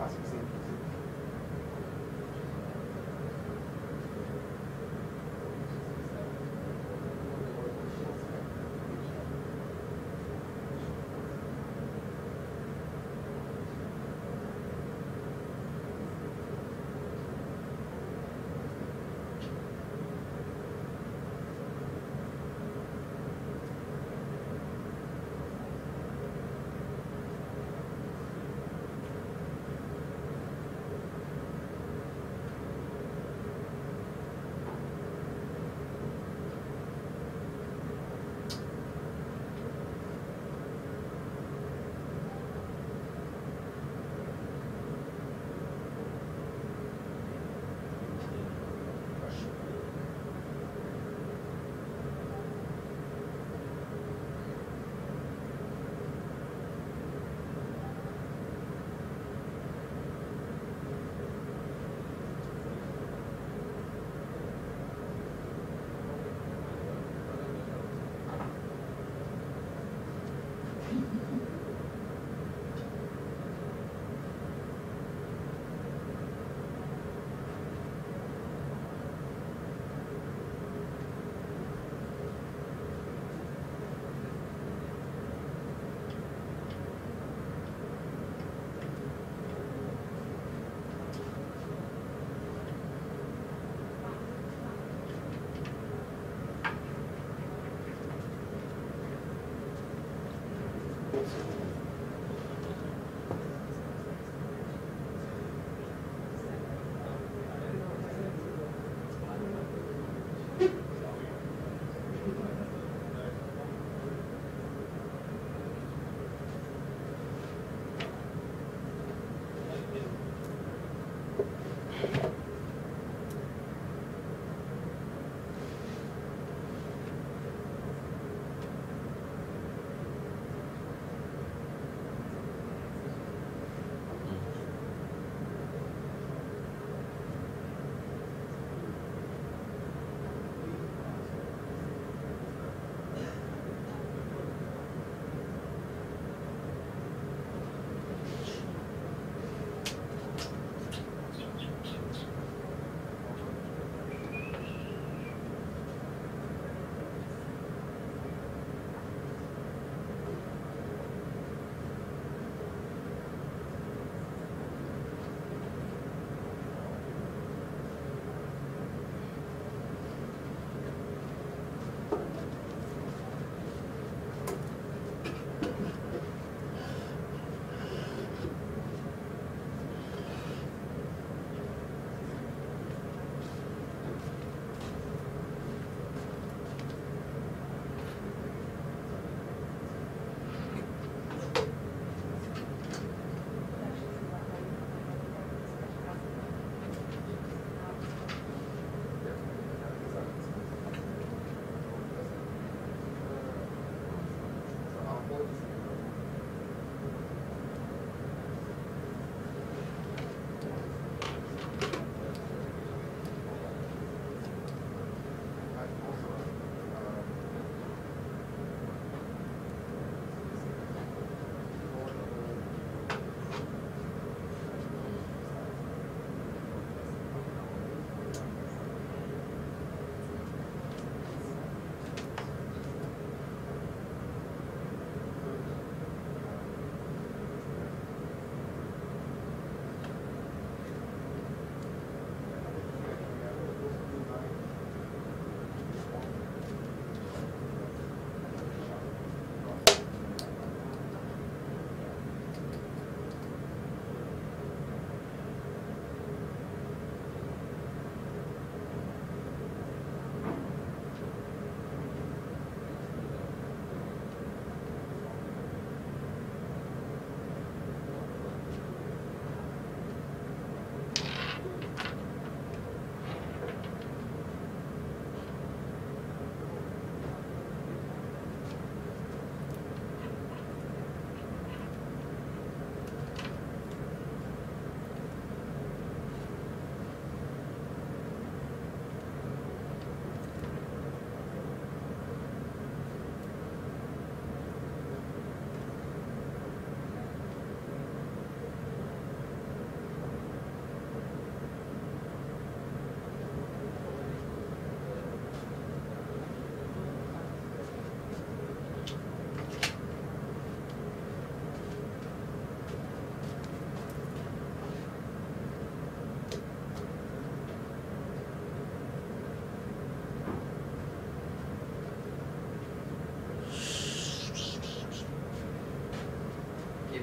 Ask to sing.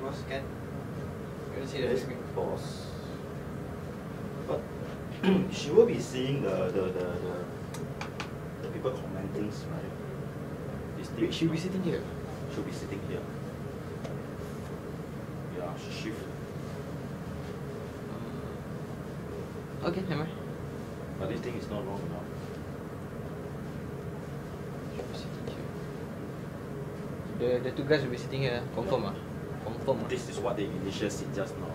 boss? Can you see the Yes, screen? boss. But she will be seeing the people commenting, right? Wait, she'll be sitting here. She'll be sitting here. Yeah, she shift. Okay, never mind. But this thing is not wrong enough. She'll be sitting here. The two guys will be sitting here. Confirm ah? Confirm ah? This is what they initially said just now.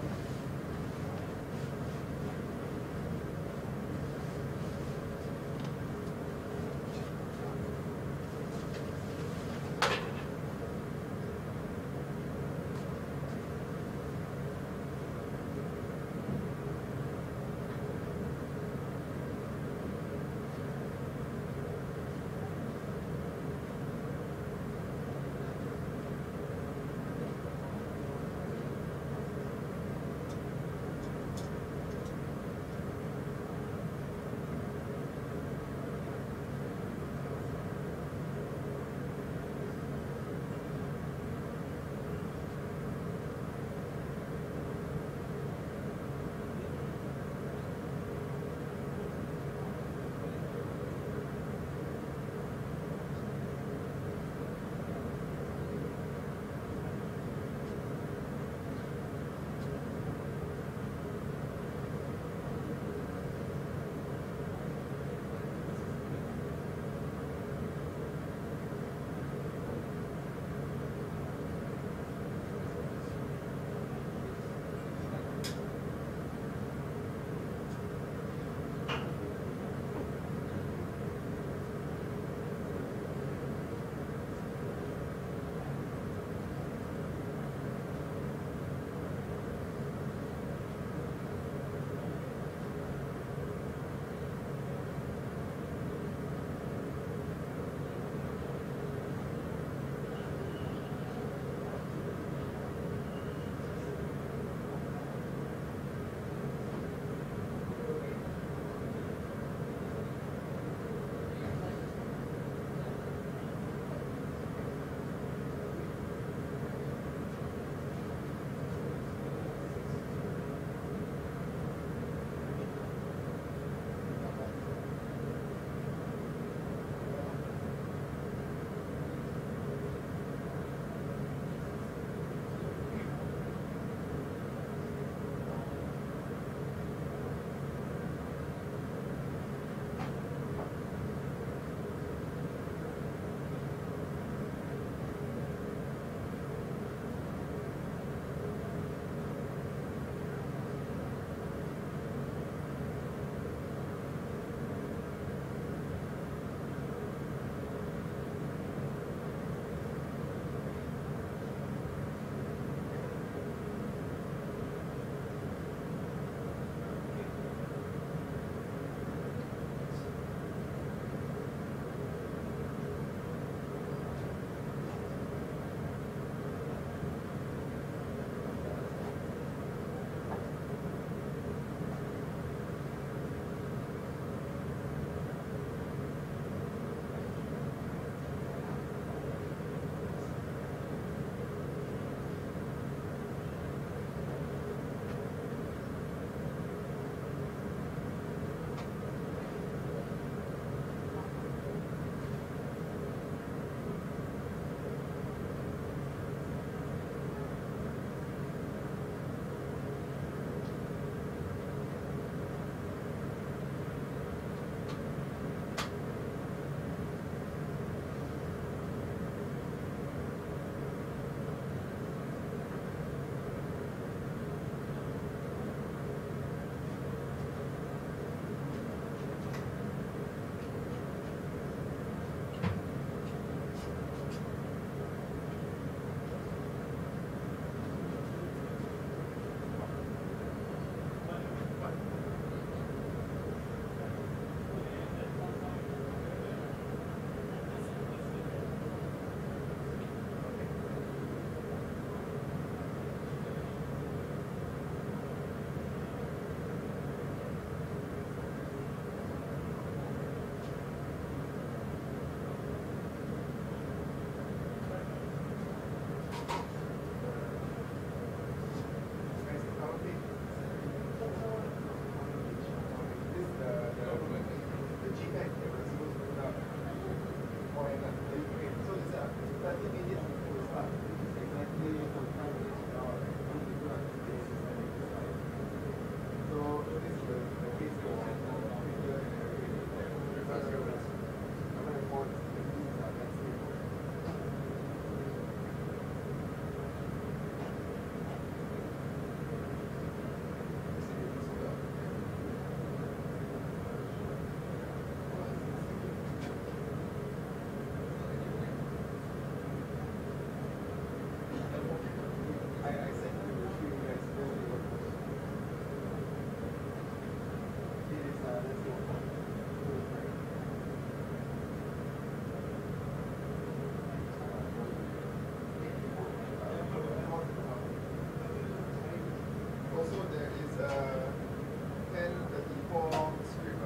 1034 script,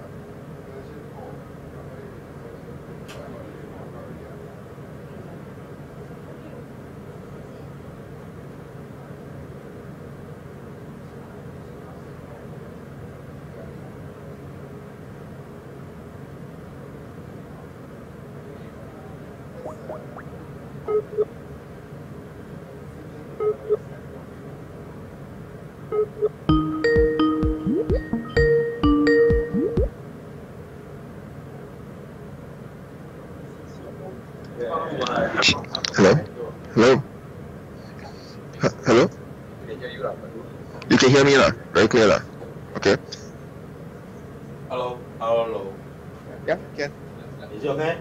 version 4. Hello? Hello? Hello? You can hear me now? Very clear now. Okay. Hello. Hello. Yeah, can. Is it okay?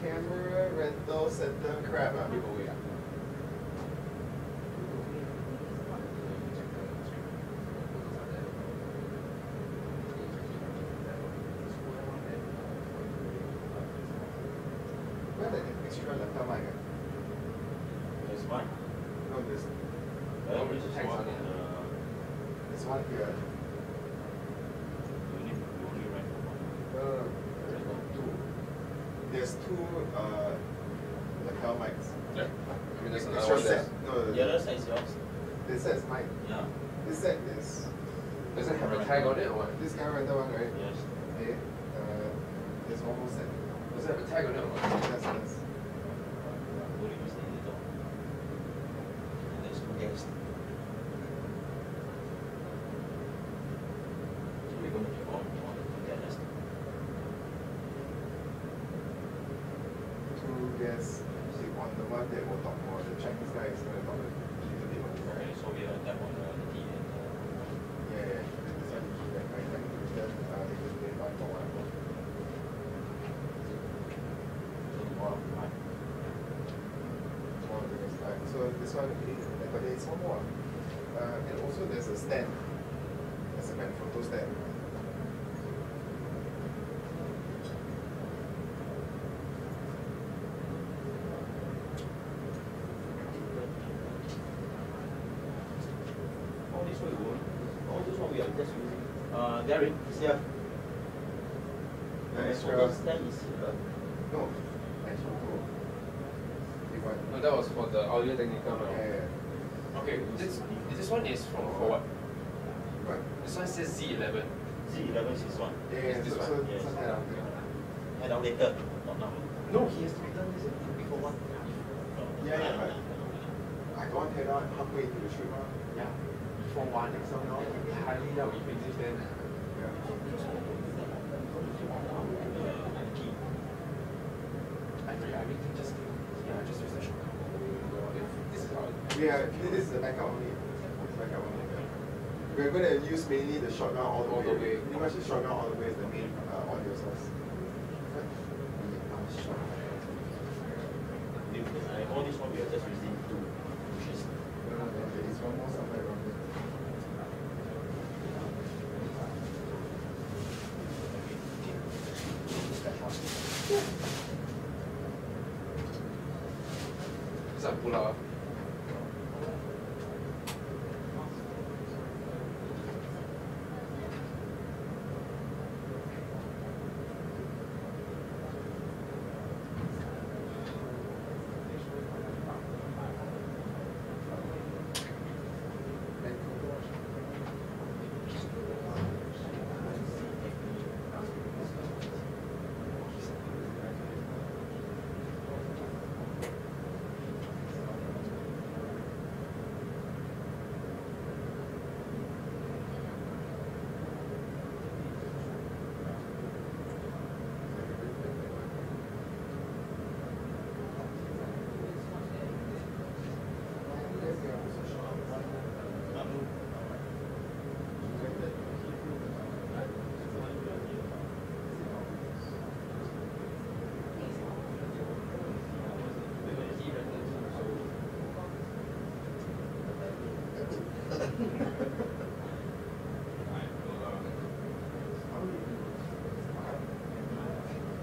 Camera rental center crab. Where the extra laptop mic? There's mine. No, there's Which is one in the. there's one here. You only rent for one. Two. There's two lapel mics. Yeah. I mean, there's another Extra one there. set. No, The other side is yours. this set is mine. Yeah. This set is. Does it have a tag on it or what? This camera rental one, right? Yes. Okay. There's one more set. Does it have a tag on it or what? Yes. Only use the editor. And there's two guests. So we're going to be on the guests. Two guests. On the one that will talk more. The Chinese guy is going to talk a little bit more. Okay, so we are that one the T and Yeah. This one is that I can use that. They just play by for one. So this one, but there is one more. And also there's a stand. There's a Manfrotto stand. all this one we won't. All this one we are just using. Gary, is here. The So extra. the stand is here. No. Extra pro. Big one. No, that was for the Audio Technica. No? Yeah. Okay, this one is for what? What? This one says Z11. Z11 is this one. Yeah, This so, one. so Yes. something like that. Head out later, not now. No, he has to be done this before one. Yeah, but I don't want head on halfway to the shoot. Yeah. For one example, highly doubt if it is then. Just use the shot. This is how Yeah, this is the backup only. Backup only. We're going to use mainly the shotgun all the way. Pretty much the shotgun all the way is the main audio source. All this one we are just using two pushes. It's one more somewhere around there. Bisa pulau.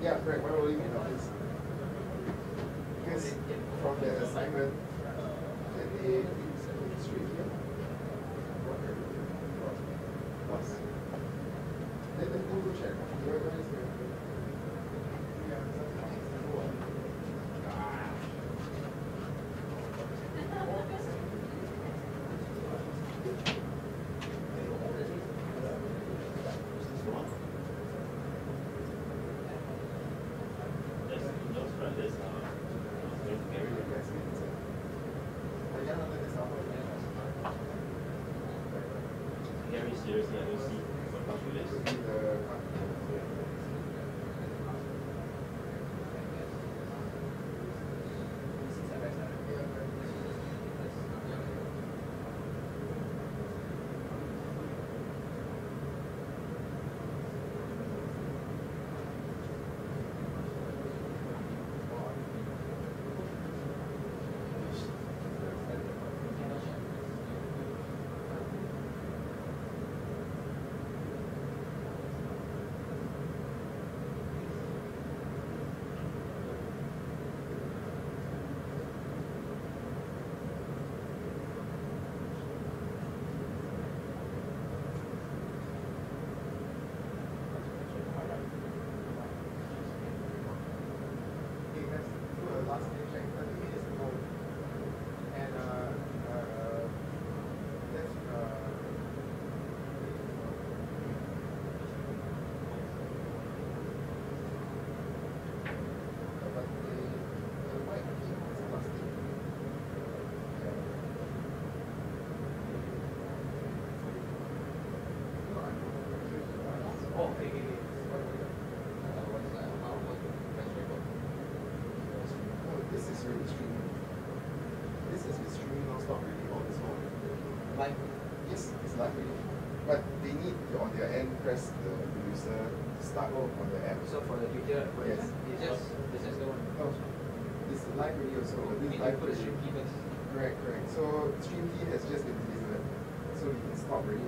Yeah, Greg, why will you know this? Because from the assignment that they straight here. Let them go check. Where is the Very seriously, I don't see what comes with this. This is really streaming. This is streaming non-stop really on its own. Live? Yes, it's live really. But they need to, on their end, press the producer start on the app. So for the Twitter, yes. This is the one. No, it's live video, so We need to live put a video. stream key first. Correct. So stream key has just been delivered. So we can stop already.